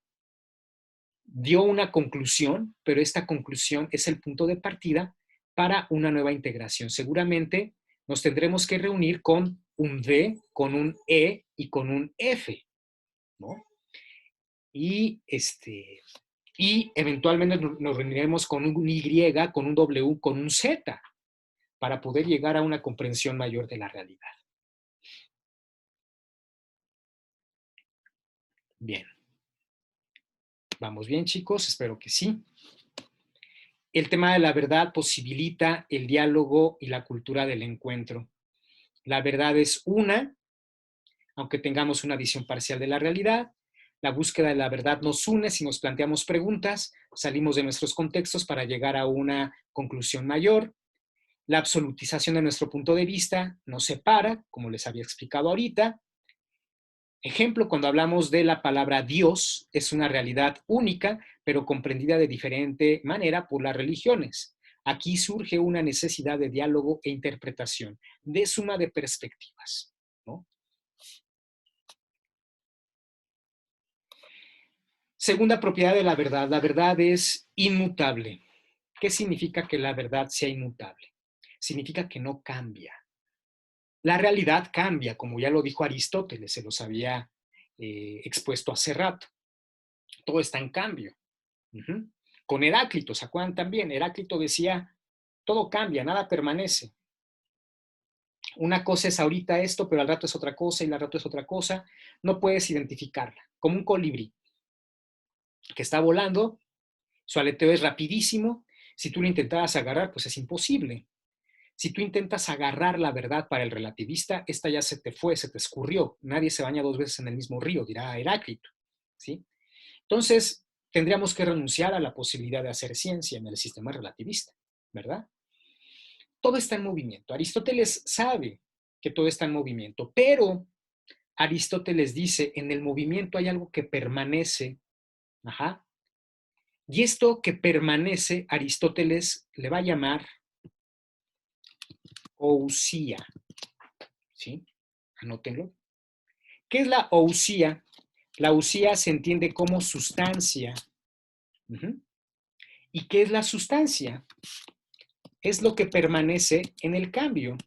dio una conclusión, pero esta conclusión es el punto de partida para una nueva integración. Seguramente nos tendremos que reunir con un D, con un E y con un F, ¿no? Y, y eventualmente nos reuniremos con un Y, con un W, con un Z, para poder llegar a una comprensión mayor de la realidad. Bien. ¿Vamos bien, chicos? Espero que sí. El tema de la verdad posibilita el diálogo y la cultura del encuentro. La verdad es una, aunque tengamos una visión parcial de la realidad. La búsqueda de la verdad nos une si nos planteamos preguntas, salimos de nuestros contextos para llegar a una conclusión mayor. La absolutización de nuestro punto de vista nos separa, como les había explicado ahorita. Ejemplo, cuando hablamos de la palabra Dios, es una realidad única, pero comprendida de diferente manera por las religiones. Aquí surge una necesidad de diálogo e interpretación, de suma de perspectivas, ¿no? Segunda propiedad de la verdad es inmutable. ¿Qué significa que la verdad sea inmutable? Significa que no cambia. La realidad cambia, como ya lo dijo Aristóteles, se los había expuesto hace rato. Todo está en cambio. Con Heráclito, ¿se acuerdan también? Heráclito decía, todo cambia, nada permanece. Una cosa es ahorita esto, pero al rato es otra cosa y al rato es otra cosa. No puedes identificarla. Como un colibrí que está volando, su aleteo es rapidísimo. Si tú lo intentabas agarrar, pues es imposible. Si tú intentas agarrar la verdad para el relativista, esta ya se te fue, se te escurrió. Nadie se baña dos veces en el mismo río, dirá Heráclito, ¿sí? Entonces, tendríamos que renunciar a la posibilidad de hacer ciencia en el sistema relativista, ¿verdad? Todo está en movimiento. Aristóteles sabe que todo está en movimiento, pero Aristóteles dice, en el movimiento hay algo que permanece, ajá, y esto que permanece, Aristóteles le va a llamar ousia, ¿sí? Anótenlo. ¿Qué es la ousia? La ousia se entiende como sustancia. ¿Y qué es la sustancia? Es lo que permanece en el cambio.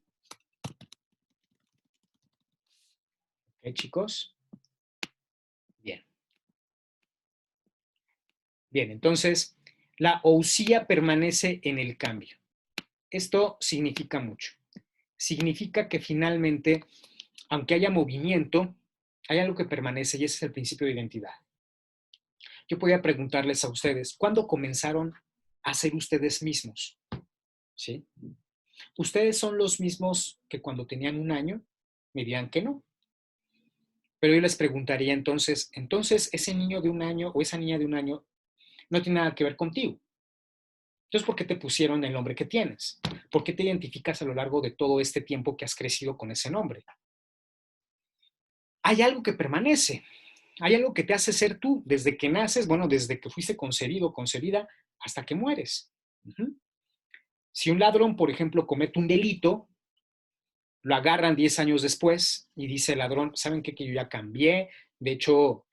¿Ok, chicos? Bien. Bien, entonces, la ousia permanece en el cambio. Esto significa mucho. Significa que finalmente, aunque haya movimiento, hay algo que permanece y ese es el principio de identidad. Yo podría preguntarles a ustedes, ¿cuándo comenzaron a ser ustedes mismos? ¿Sí? ¿Ustedes son los mismos que cuando tenían un año? Me dirán que no. Pero yo les preguntaría entonces, ese niño de un año o esa niña de un año no tiene nada que ver contigo. Entonces, ¿por qué te pusieron el nombre que tienes? ¿Por qué te identificas a lo largo de todo este tiempo que has crecido con ese nombre? Hay algo que permanece, hay algo que te hace ser tú desde que naces, bueno, desde que fuiste concebido o concebida hasta que mueres. Si un ladrón, por ejemplo, comete un delito, lo agarran 10 años después y dice el ladrón, ¿saben qué? Que yo ya cambié, de hecho,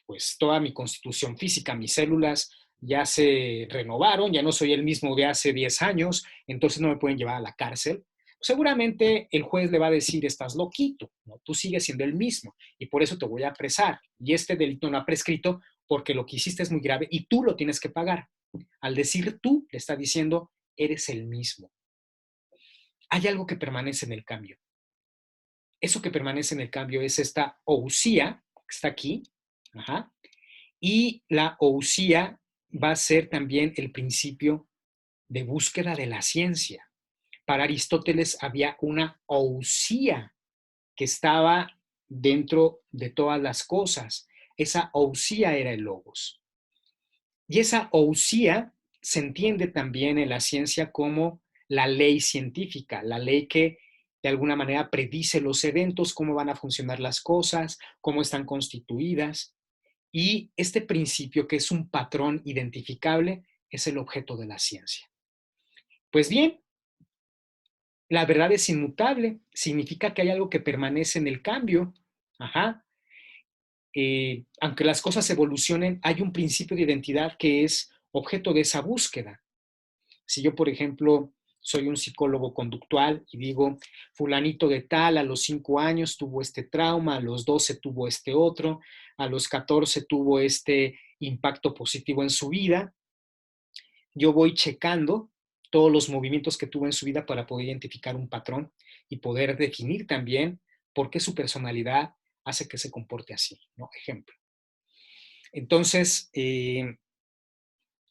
pues toda mi constitución física, mis células ya se renovaron, ya no soy el mismo de hace 10 años, entonces no me pueden llevar a la cárcel. Seguramente el juez le va a decir, estás loquito, ¿no? Tú sigues siendo el mismo y por eso te voy a apresar. Y este delito no ha prescrito porque lo que hiciste es muy grave y tú lo tienes que pagar. Al decir tú, le está diciendo, eres el mismo. Hay algo que permanece en el cambio. Eso que permanece en el cambio es esta ousia, que está aquí, ajá, y la ousia va a ser también el principio de búsqueda de la ciencia. Para Aristóteles había una ousia que estaba dentro de todas las cosas. Esa ousia era el logos. Y esa ousia se entiende también en la ciencia como la ley científica, la ley que de alguna manera predice los eventos, cómo van a funcionar las cosas, cómo están constituidas. Y este principio, que es un patrón identificable, es el objeto de la ciencia. Pues bien, la verdad es inmutable, significa que hay algo que permanece en el cambio. Ajá. Aunque las cosas evolucionen, hay un principio de identidad que es objeto de esa búsqueda. Si yo, por ejemplo, soy un psicólogo conductual y digo, fulanito de tal a los 5 años tuvo este trauma, a los 12 tuvo este otro, a los 14 tuvo este impacto positivo en su vida, yo voy checando todos los movimientos que tuvo en su vida para poder identificar un patrón y poder definir también por qué su personalidad hace que se comporte así, ¿no? Ejemplo. Entonces,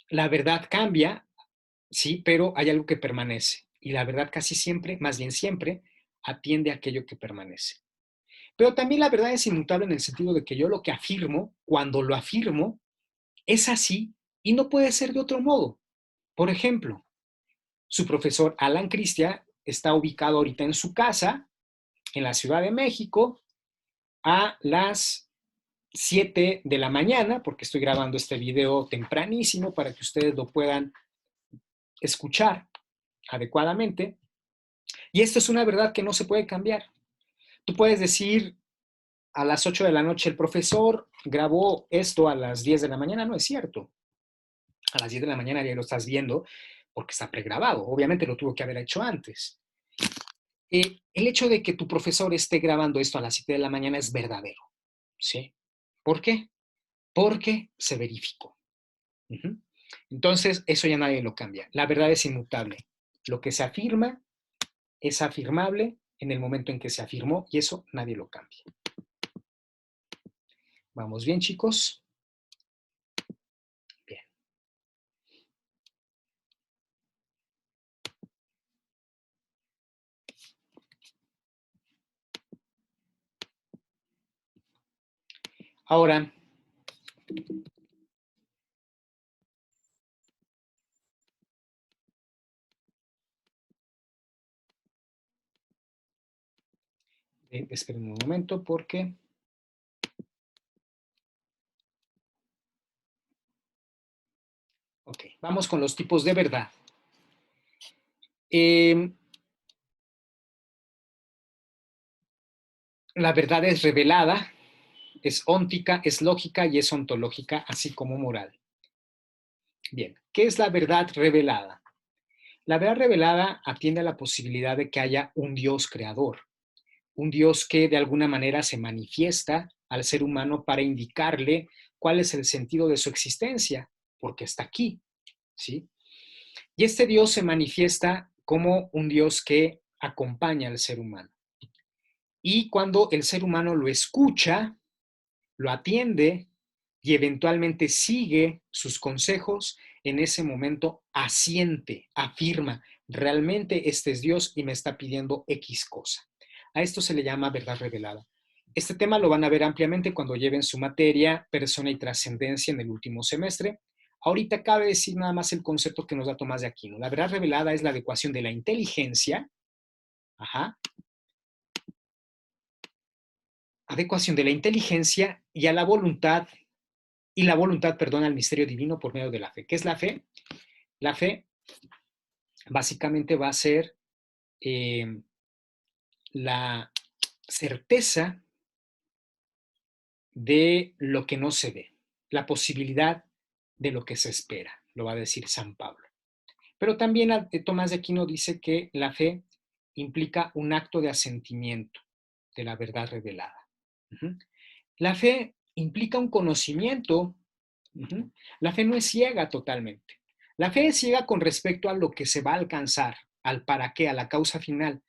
la verdad cambia, sí, pero hay algo que permanece. Y la verdad casi siempre, más bien siempre, atiende a aquello que permanece. Pero también la verdad es inmutable en el sentido de que yo lo que afirmo, cuando lo afirmo, es así y no puede ser de otro modo. Por ejemplo, su profesor Alan Cristia está ubicado ahorita en su casa, en la Ciudad de México, a las 7 de la mañana, porque estoy grabando este video tempranísimo para que ustedes lo puedan escuchar adecuadamente. Y esto es una verdad que no se puede cambiar. Tú puedes decir a las 8 de la noche el profesor grabó esto a las 10 de la mañana, no es cierto. A las 10 de la mañana ya lo estás viendo porque está pregrabado. Obviamente lo tuvo que haber hecho antes. El hecho de que tu profesor esté grabando esto a las 7 de la mañana es verdadero, ¿sí? ¿Por qué? Porque se verificó. Uh-huh. Entonces, eso ya nadie lo cambia. La verdad es inmutable. Lo que se afirma es afirmable en el momento en que se afirmó y eso nadie lo cambia. ¿Vamos bien, chicos? Bien. Ahora, esperen un momento porque... Ok, vamos con los tipos de verdad. La verdad es revelada, es óntica, es lógica y es ontológica, así como moral. Bien, ¿qué es la verdad revelada? La verdad revelada atiende a la posibilidad de que haya un Dios creador, un Dios que de alguna manera se manifiesta al ser humano para indicarle cuál es el sentido de su existencia, porque está aquí, ¿sí? Y este Dios se manifiesta como un Dios que acompaña al ser humano. Y cuando el ser humano lo escucha, lo atiende y eventualmente sigue sus consejos, en ese momento asiente, afirma, realmente este es Dios y me está pidiendo X cosa. A esto se le llama verdad revelada. Este tema lo van a ver ampliamente cuando lleven su materia persona y trascendencia en el último semestre. Ahorita cabe decir nada más el concepto que nos da Tomás de Aquino. La verdad revelada es la adecuación de la inteligencia, ajá, adecuación de la inteligencia y a la voluntad y la voluntad, perdón, al misterio divino por medio de la fe. ¿Qué es la fe? La fe básicamente va a ser la certeza de lo que no se ve, la posibilidad de lo que se espera, lo va a decir San Pablo. Pero también Tomás de Aquino dice que la fe implica un acto de asentimiento de la verdad revelada. Uh-huh. La fe implica un conocimiento. Uh-huh. La fe no es ciega totalmente. La fe es ciega con respecto a lo que se va a alcanzar, al para qué, a la causa final.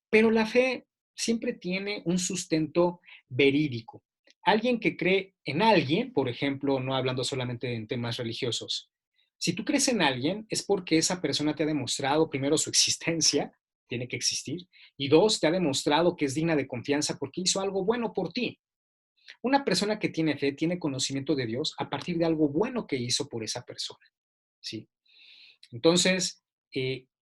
Pero la fe siempre tiene un sustento verídico. Alguien que cree en alguien, por ejemplo, no hablando solamente en temas religiosos, si tú crees en alguien es porque esa persona te ha demostrado primero su existencia, tiene que existir, y dos, te ha demostrado que es digna de confianza porque hizo algo bueno por ti. Una persona que tiene fe tiene conocimiento de Dios a partir de algo bueno que hizo por esa persona, ¿sí? Entonces,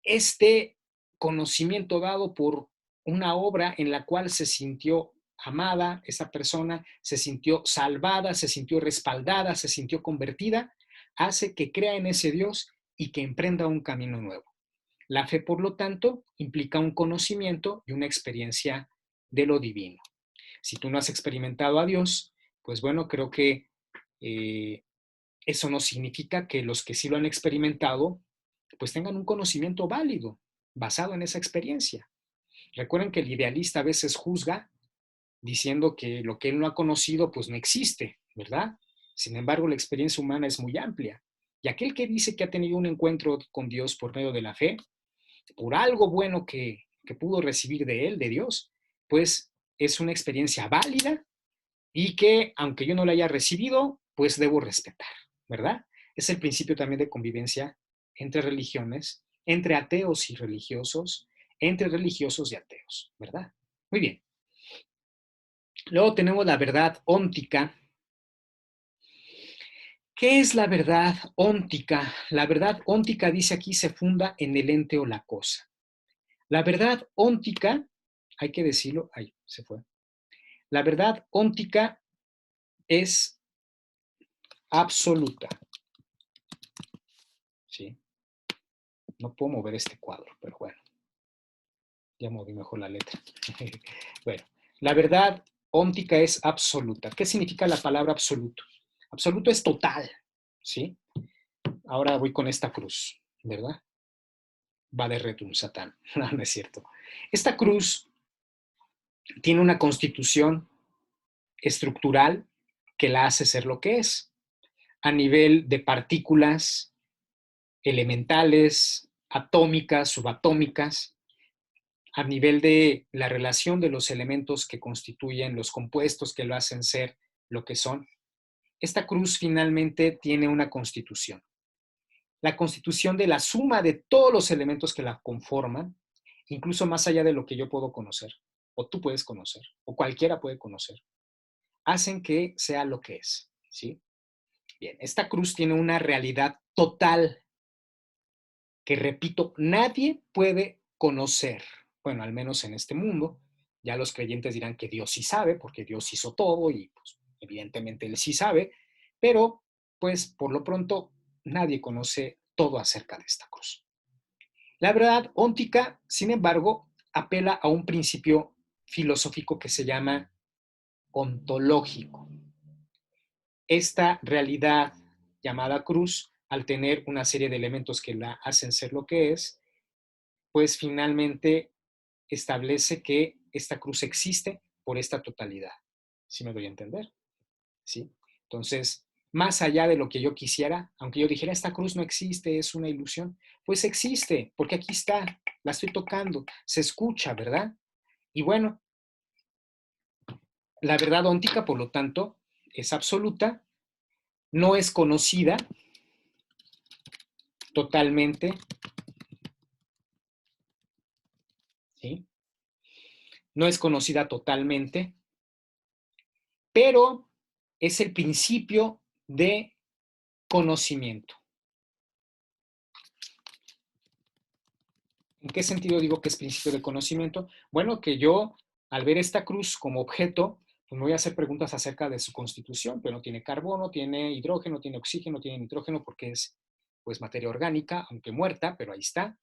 este conocimiento dado por una obra en la cual se sintió amada, esa persona se sintió salvada, se sintió respaldada, se sintió convertida, hace que crea en ese Dios y que emprenda un camino nuevo. La fe, por lo tanto, implica un conocimiento y una experiencia de lo divino. Si tú no has experimentado a Dios, pues bueno, creo que eso no significa que los que sí lo han experimentado, pues tengan un conocimiento válido basado en esa experiencia. Recuerden que el idealista a veces juzga diciendo que lo que él no ha conocido, pues no existe, ¿verdad? Sin embargo, la experiencia humana es muy amplia. Y aquel que dice que ha tenido un encuentro con Dios por medio de la fe, por algo bueno que pudo recibir de él, de Dios, pues es una experiencia válida y que, aunque yo no la haya recibido, pues debo respetar, ¿verdad? Es el principio también de convivencia entre religiones, entre ateos y religiosos, entre religiosos y ateos, ¿verdad? Muy bien. Luego tenemos la verdad óntica. ¿Qué es la verdad óntica? La verdad óntica, dice aquí, se funda en el ente o la cosa. La verdad óntica, hay que decirlo, ay, se fue. La verdad óntica es absoluta. ¿Sí? No puedo mover este cuadro, pero bueno, ya moví mejor la letra. Bueno, la verdad óntica es absoluta. ¿Qué significa la palabra absoluto? Absoluto es total, ¿sí? Ahora voy con esta cruz, ¿verdad? Va de retum, Satán. No, no es cierto. Esta cruz tiene una constitución estructural que la hace ser lo que es, a nivel de partículas elementales, atómicas, subatómicas, a nivel de la relación de los elementos que constituyen los compuestos que lo hacen ser lo que son. Esta cruz finalmente tiene una constitución. La constitución de la suma de todos los elementos que la conforman, incluso más allá de lo que yo puedo conocer, o tú puedes conocer, o cualquiera puede conocer, hacen que sea lo que es, ¿sí? Bien, esta cruz tiene una realidad total que, repito, nadie puede conocer. Bueno, al menos en este mundo. Ya los creyentes dirán que Dios sí sabe, porque Dios hizo todo y pues, evidentemente Él sí sabe, pero pues por lo pronto nadie conoce todo acerca de esta cruz. La verdad óntica, sin embargo, apela a un principio filosófico que se llama ontológico. Esta realidad llamada cruz, al tener una serie de elementos que la hacen ser lo que es, pues finalmente establece que esta cruz existe por esta totalidad. ¿Sí me doy a entender? ¿Sí? Entonces, más allá de lo que yo quisiera, aunque yo dijera, esta cruz no existe, es una ilusión, pues existe, porque aquí está, la estoy tocando, se escucha, ¿verdad? Y bueno, la verdad óntica, por lo tanto, es absoluta, no es conocida totalmente, ¿sí? No es conocida totalmente, pero es el principio de conocimiento. ¿En qué sentido digo que es principio de conocimiento? Bueno, que yo, al ver esta cruz como objeto, pues me voy a hacer preguntas acerca de su constitución, pero no tiene carbono, tiene hidrógeno, tiene oxígeno, tiene nitrógeno, porque es pues materia orgánica, aunque muerta, pero ahí está.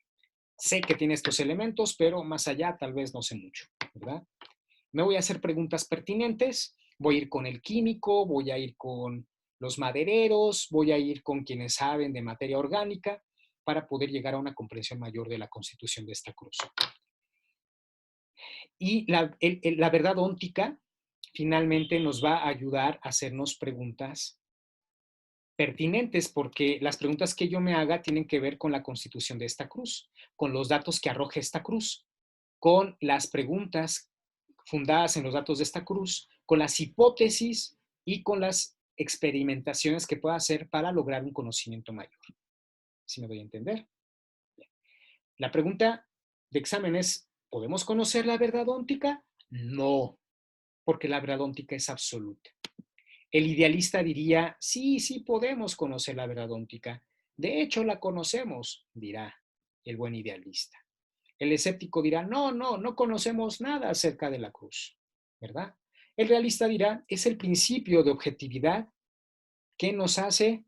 Sé que tiene estos elementos, pero más allá tal vez no sé mucho, ¿verdad? Me voy a hacer preguntas pertinentes, voy a ir con el químico, voy a ir con los madereros, voy a ir con quienes saben de materia orgánica para poder llegar a una comprensión mayor de la constitución de esta cruz. Y la verdad óntica finalmente nos va a ayudar a hacernos preguntas pertinentes, porque las preguntas que yo me haga tienen que ver con la constitución de esta cruz, con los datos que arroja esta cruz, con las preguntas fundadas en los datos de esta cruz, con las hipótesis y con las experimentaciones que pueda hacer para lograr un conocimiento mayor. ¿Sí me doy a entender? Bien. La pregunta de examen es, ¿podemos conocer la verdad óntica? No, porque la verdad óntica es absoluta. El idealista diría, sí, sí podemos conocer la verdad óntica. De hecho, la conocemos, dirá el buen idealista. El escéptico dirá, no, no, no conocemos nada acerca de la cruz, ¿verdad? El realista dirá, es el principio de objetividad que nos hace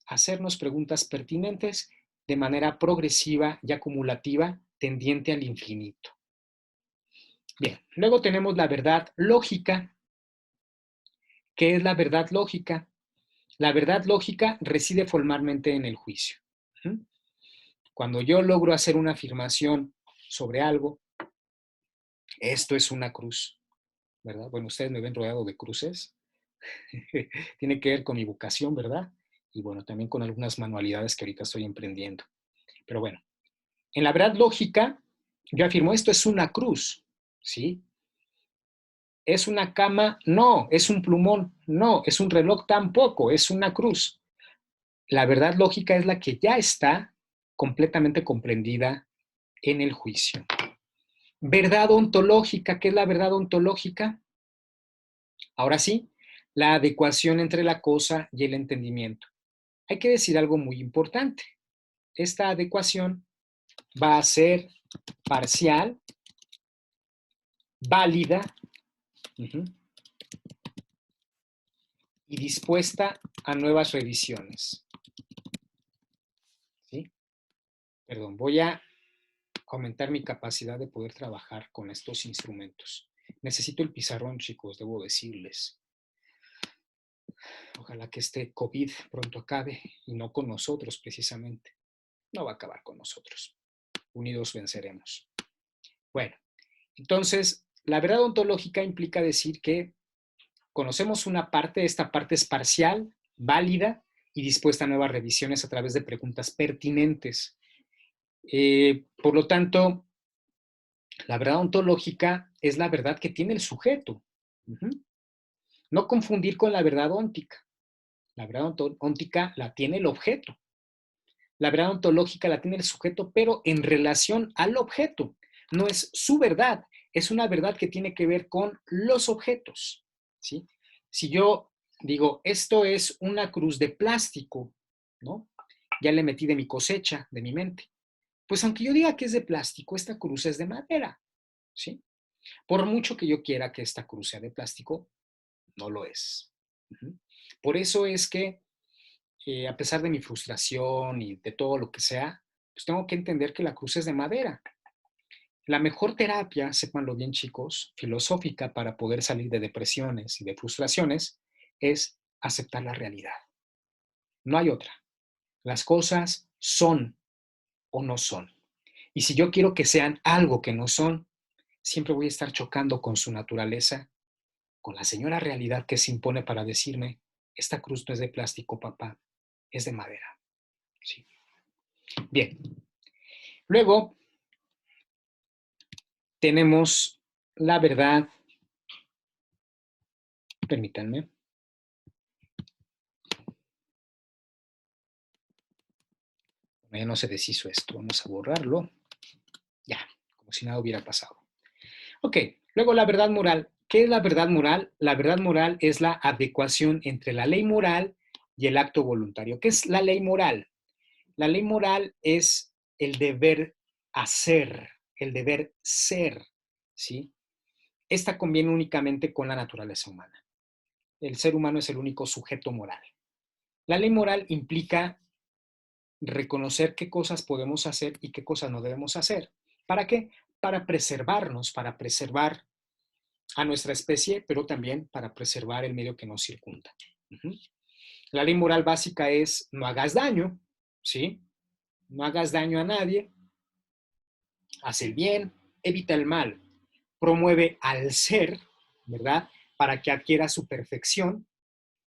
hacernos preguntas pertinentes de manera progresiva y acumulativa, tendiente al infinito. Bien, luego tenemos la verdad lógica. ¿Qué es la verdad lógica? La verdad lógica reside formalmente en el juicio. Cuando yo logro hacer una afirmación sobre algo, esto es una cruz, ¿verdad? Bueno, ustedes me ven rodeado de cruces. Tiene que ver con mi vocación, ¿verdad? Y bueno, también con algunas manualidades que ahorita estoy emprendiendo. Pero bueno, en la verdad lógica, yo afirmo, esto es una cruz, ¿sí? ¿Es una cama? No. ¿Es un plumón? No. ¿Es un reloj? Tampoco. Es una cruz. La verdad lógica es la que ya está completamente comprendida en el juicio. Verdad ontológica. ¿Qué es la verdad ontológica? Ahora sí, la adecuación entre la cosa y el entendimiento. Hay que decir algo muy importante. Esta adecuación va a ser parcial, válida y dispuesta a nuevas revisiones. ¿Sí? Perdón, voy a aumentar mi capacidad de poder trabajar con estos instrumentos. Necesito el pizarrón, chicos, debo decirles. Ojalá que este COVID pronto acabe y no con nosotros precisamente. No va a acabar con nosotros. Unidos venceremos. Bueno, entonces, la verdad ontológica implica decir que conocemos una parte, esta parte es parcial, válida y dispuesta a nuevas revisiones a través de preguntas pertinentes. Por lo tanto, la verdad ontológica es la verdad que tiene el sujeto. No confundir con la verdad óntica. La verdad óntica la tiene el objeto. La verdad ontológica la tiene el sujeto, pero en relación al objeto. No es su verdad, es una verdad que tiene que ver con los objetos. ¿Sí? Si yo digo, esto es una cruz de plástico, ¿no? Ya le metí de mi cosecha, de mi mente. Pues aunque yo diga que es de plástico, esta cruz es de madera, ¿sí? Por mucho que yo quiera que esta cruz sea de plástico, no lo es. Por eso es que, a pesar de mi frustración y de todo lo que sea, pues tengo que entender que la cruz es de madera. La mejor terapia, sépanlo bien chicos, filosófica para poder salir de depresiones y de frustraciones, es aceptar la realidad. No hay otra. Las cosas son o no son. Y si yo quiero que sean algo que no son, siempre voy a estar chocando con su naturaleza, con la señora realidad que se impone para decirme, esta cruz no es de plástico, papá, es de madera. Sí. Bien. Luego tenemos la verdad, permítanme. Ya no se deshizo esto, vamos a borrarlo. Ya, como si nada hubiera pasado. Ok, luego la verdad moral. ¿Qué es la verdad moral? La verdad moral es la adecuación entre la ley moral y el acto voluntario. ¿Qué es la ley moral? La ley moral es el deber hacer, el deber ser, ¿sí? Esta conviene únicamente con la naturaleza humana. El ser humano es el único sujeto moral. La ley moral implica reconocer qué cosas podemos hacer y qué cosas no debemos hacer. ¿Para qué? Para preservarnos, para preservar a nuestra especie, pero también para preservar el medio que nos circunda. La ley moral básica es no hagas daño, ¿sí? No hagas daño a nadie, haz el bien, evita el mal, promueve al ser, ¿verdad? Para que adquiera su perfección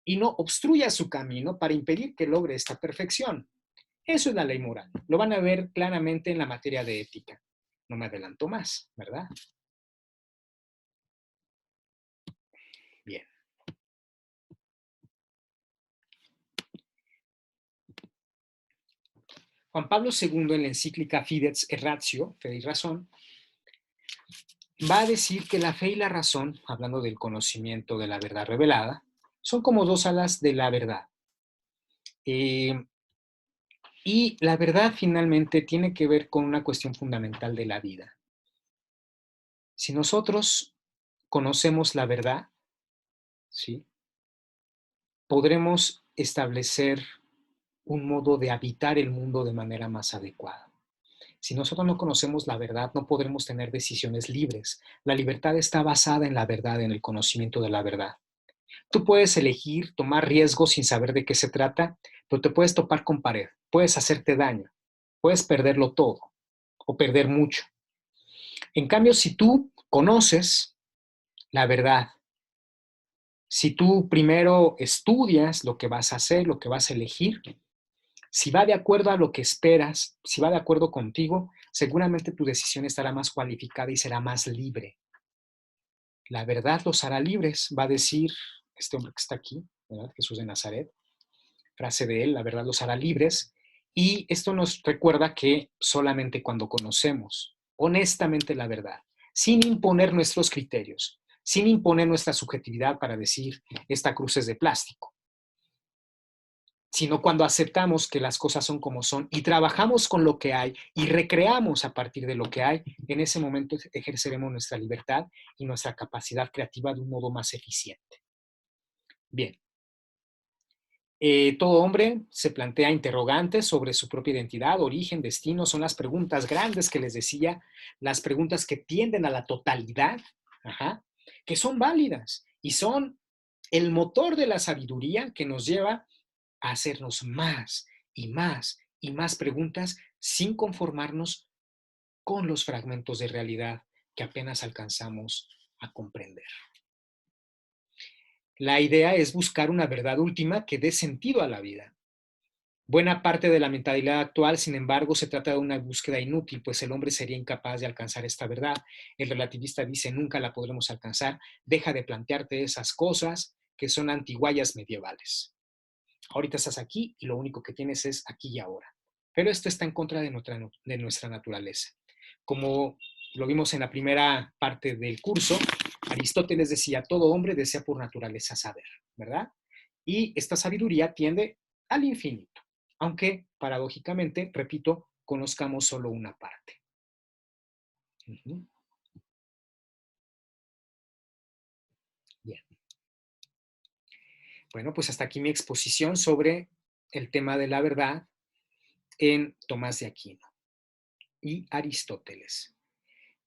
y no obstruya su camino para impedir que logre esta perfección. Eso es la ley moral. Lo van a ver claramente en la materia de ética. No me adelanto más, ¿verdad? Bien. Juan Pablo II en la encíclica Fides et Ratio, Fe y Razón, va a decir que la fe y la razón, hablando del conocimiento de la verdad revelada, son como dos alas de la verdad. Y la verdad finalmente tiene que ver con una cuestión fundamental de la vida. Si nosotros conocemos la verdad, ¿sí? Podremos establecer un modo de habitar el mundo de manera más adecuada. Si nosotros no conocemos la verdad, no podremos tener decisiones libres. La libertad está basada en la verdad, en el conocimiento de la verdad. Tú puedes elegir tomar riesgos sin saber de qué se trata, pero te puedes topar con pared, puedes hacerte daño, puedes perderlo todo o perder mucho. En cambio, si tú conoces la verdad, si tú primero estudias lo que vas a hacer, lo que vas a elegir, si va de acuerdo a lo que esperas, si va de acuerdo contigo, seguramente tu decisión estará más cualificada y será más libre. La verdad los hará libres, va a decir este hombre que está aquí, ¿verdad? Jesús de Nazaret, frase de él, la verdad los hará libres. Y esto nos recuerda que solamente cuando conocemos honestamente la verdad, sin imponer nuestros criterios, sin imponer nuestra subjetividad para decir, esta cruz es de plástico, sino cuando aceptamos que las cosas son como son y trabajamos con lo que hay y recreamos a partir de lo que hay, en ese momento ejerceremos nuestra libertad y nuestra capacidad creativa de un modo más eficiente. Bien. Todo hombre se plantea interrogantes sobre su propia identidad, origen, destino. Son las preguntas grandes que les decía, las preguntas que tienden a la totalidad, ajá, que son válidas y son el motor de la sabiduría que nos lleva a hacernos más y más y más preguntas sin conformarnos con los fragmentos de realidad que apenas alcanzamos a comprender. La idea es buscar una verdad última que dé sentido a la vida. Buena parte de la mentalidad actual, sin embargo, se trata de una búsqueda inútil, pues el hombre sería incapaz de alcanzar esta verdad. El relativista dice, nunca la podremos alcanzar. Deja de plantearte esas cosas que son antiguallas medievales. Ahorita estás aquí y lo único que tienes es aquí y ahora. Pero esto está en contra de nuestra naturaleza. Como lo vimos en la primera parte del curso, Aristóteles decía, todo hombre desea por naturaleza saber, ¿verdad? Y esta sabiduría tiende al infinito, aunque paradójicamente, repito, conozcamos solo una parte. Uh-huh. Bien. Bueno, pues hasta aquí mi exposición sobre el tema de la verdad en Tomás de Aquino y Aristóteles.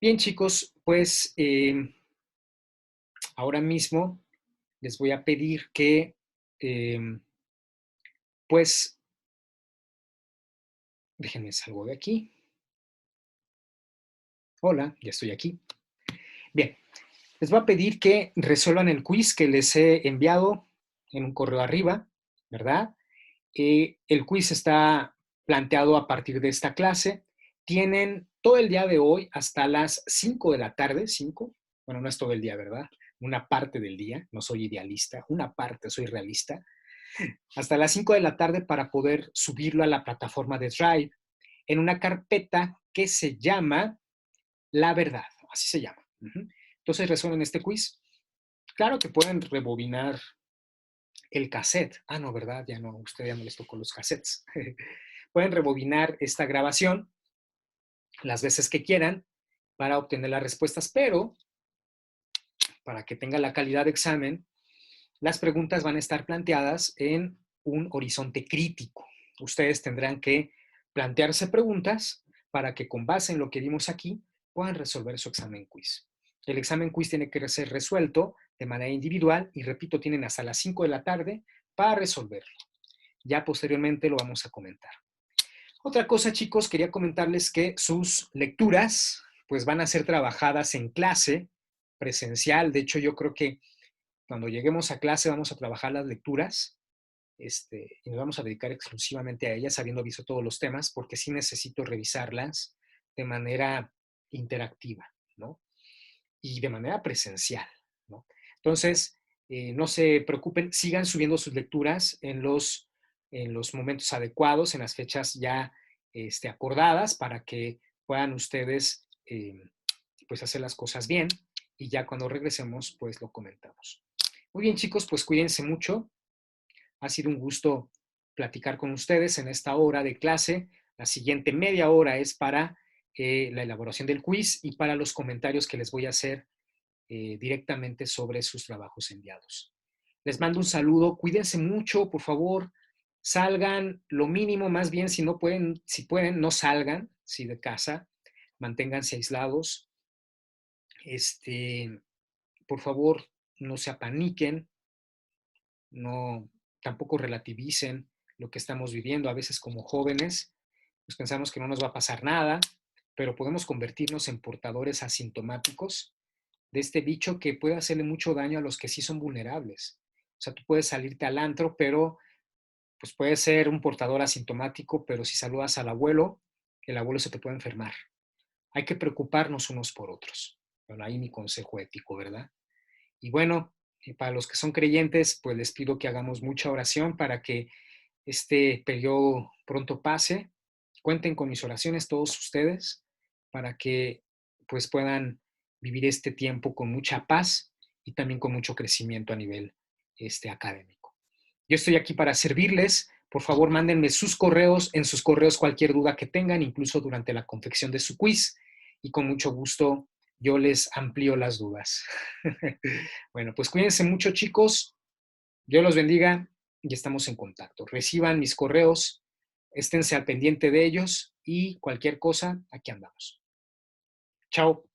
Bien, chicos, pues ahora mismo les voy a pedir que, pues, déjenme salgo de aquí. Hola, ya estoy aquí. Bien, les voy a pedir que resuelvan el quiz que les he enviado en un correo arriba, ¿verdad? El quiz está planteado a partir de esta clase. Tienen todo el día de hoy hasta las 5 de la tarde, 5, bueno, no es todo el día, ¿verdad? Una parte del día, no soy idealista, una parte, soy realista, hasta las 5 de la tarde para poder subirlo a la plataforma de Drive en una carpeta que se llama La Verdad, así se llama. Entonces resuelven este quiz. Claro que pueden rebobinar el cassette. Ah, no, ¿verdad? Ya no, usted ya no les tocó los cassettes. Pueden rebobinar esta grabación las veces que quieran para obtener las respuestas, pero para que tenga la calidad de examen, las preguntas van a estar planteadas en un horizonte crítico. Ustedes tendrán que plantearse preguntas para que con base en lo que vimos aquí puedan resolver su examen quiz. El examen quiz tiene que ser resuelto de manera individual y repito, tienen hasta las 5 de la tarde para resolverlo. Ya posteriormente lo vamos a comentar. Otra cosa, chicos, quería comentarles que sus lecturas pues van a ser trabajadas en clase presencial. De hecho, yo creo que cuando lleguemos a clase vamos a trabajar las lecturas y nos vamos a dedicar exclusivamente a ellas, habiendo visto todos los temas, porque sí necesito revisarlas de manera interactiva, ¿no? Y de manera presencial, ¿no? Entonces, no se preocupen, sigan subiendo sus lecturas en los momentos adecuados, en las fechas ya acordadas, para que puedan ustedes pues hacer las cosas bien y ya cuando regresemos pues lo comentamos. Muy bien, chicos, pues cuídense mucho. Ha sido un gusto platicar con ustedes en esta hora de clase. La siguiente media hora es para la elaboración del quiz y para los comentarios que les voy a hacer directamente sobre sus trabajos enviados. Les mando un saludo, cuídense mucho, por favor, salgan lo mínimo, más bien si no pueden, si pueden, no salgan, si de casa, manténganse aislados. Por favor, no se apaniquen, no, tampoco relativicen lo que estamos viviendo. A veces como jóvenes, pues pensamos que no nos va a pasar nada, pero podemos convertirnos en portadores asintomáticos de este bicho que puede hacerle mucho daño a los que sí son vulnerables. O sea, tú puedes salirte al antro, pero pues puedes ser un portador asintomático, pero si saludas al abuelo, el abuelo se te puede enfermar. Hay que preocuparnos unos por otros. Bueno, ahí mi consejo ético, ¿verdad? Y bueno, para los que son creyentes, pues les pido que hagamos mucha oración para que este periodo pronto pase. Cuenten con mis oraciones todos ustedes para que pues puedan vivir este tiempo con mucha paz y también con mucho crecimiento a nivel académico. Yo estoy aquí para servirles. Por favor, mándenme sus correos, en sus correos cualquier duda que tengan, incluso durante la confección de su quiz, y con mucho gusto yo les amplío las dudas. Bueno, pues cuídense mucho, chicos. Dios los bendiga y estamos en contacto. Reciban mis correos, esténse al pendiente de ellos y cualquier cosa, aquí andamos. Chao.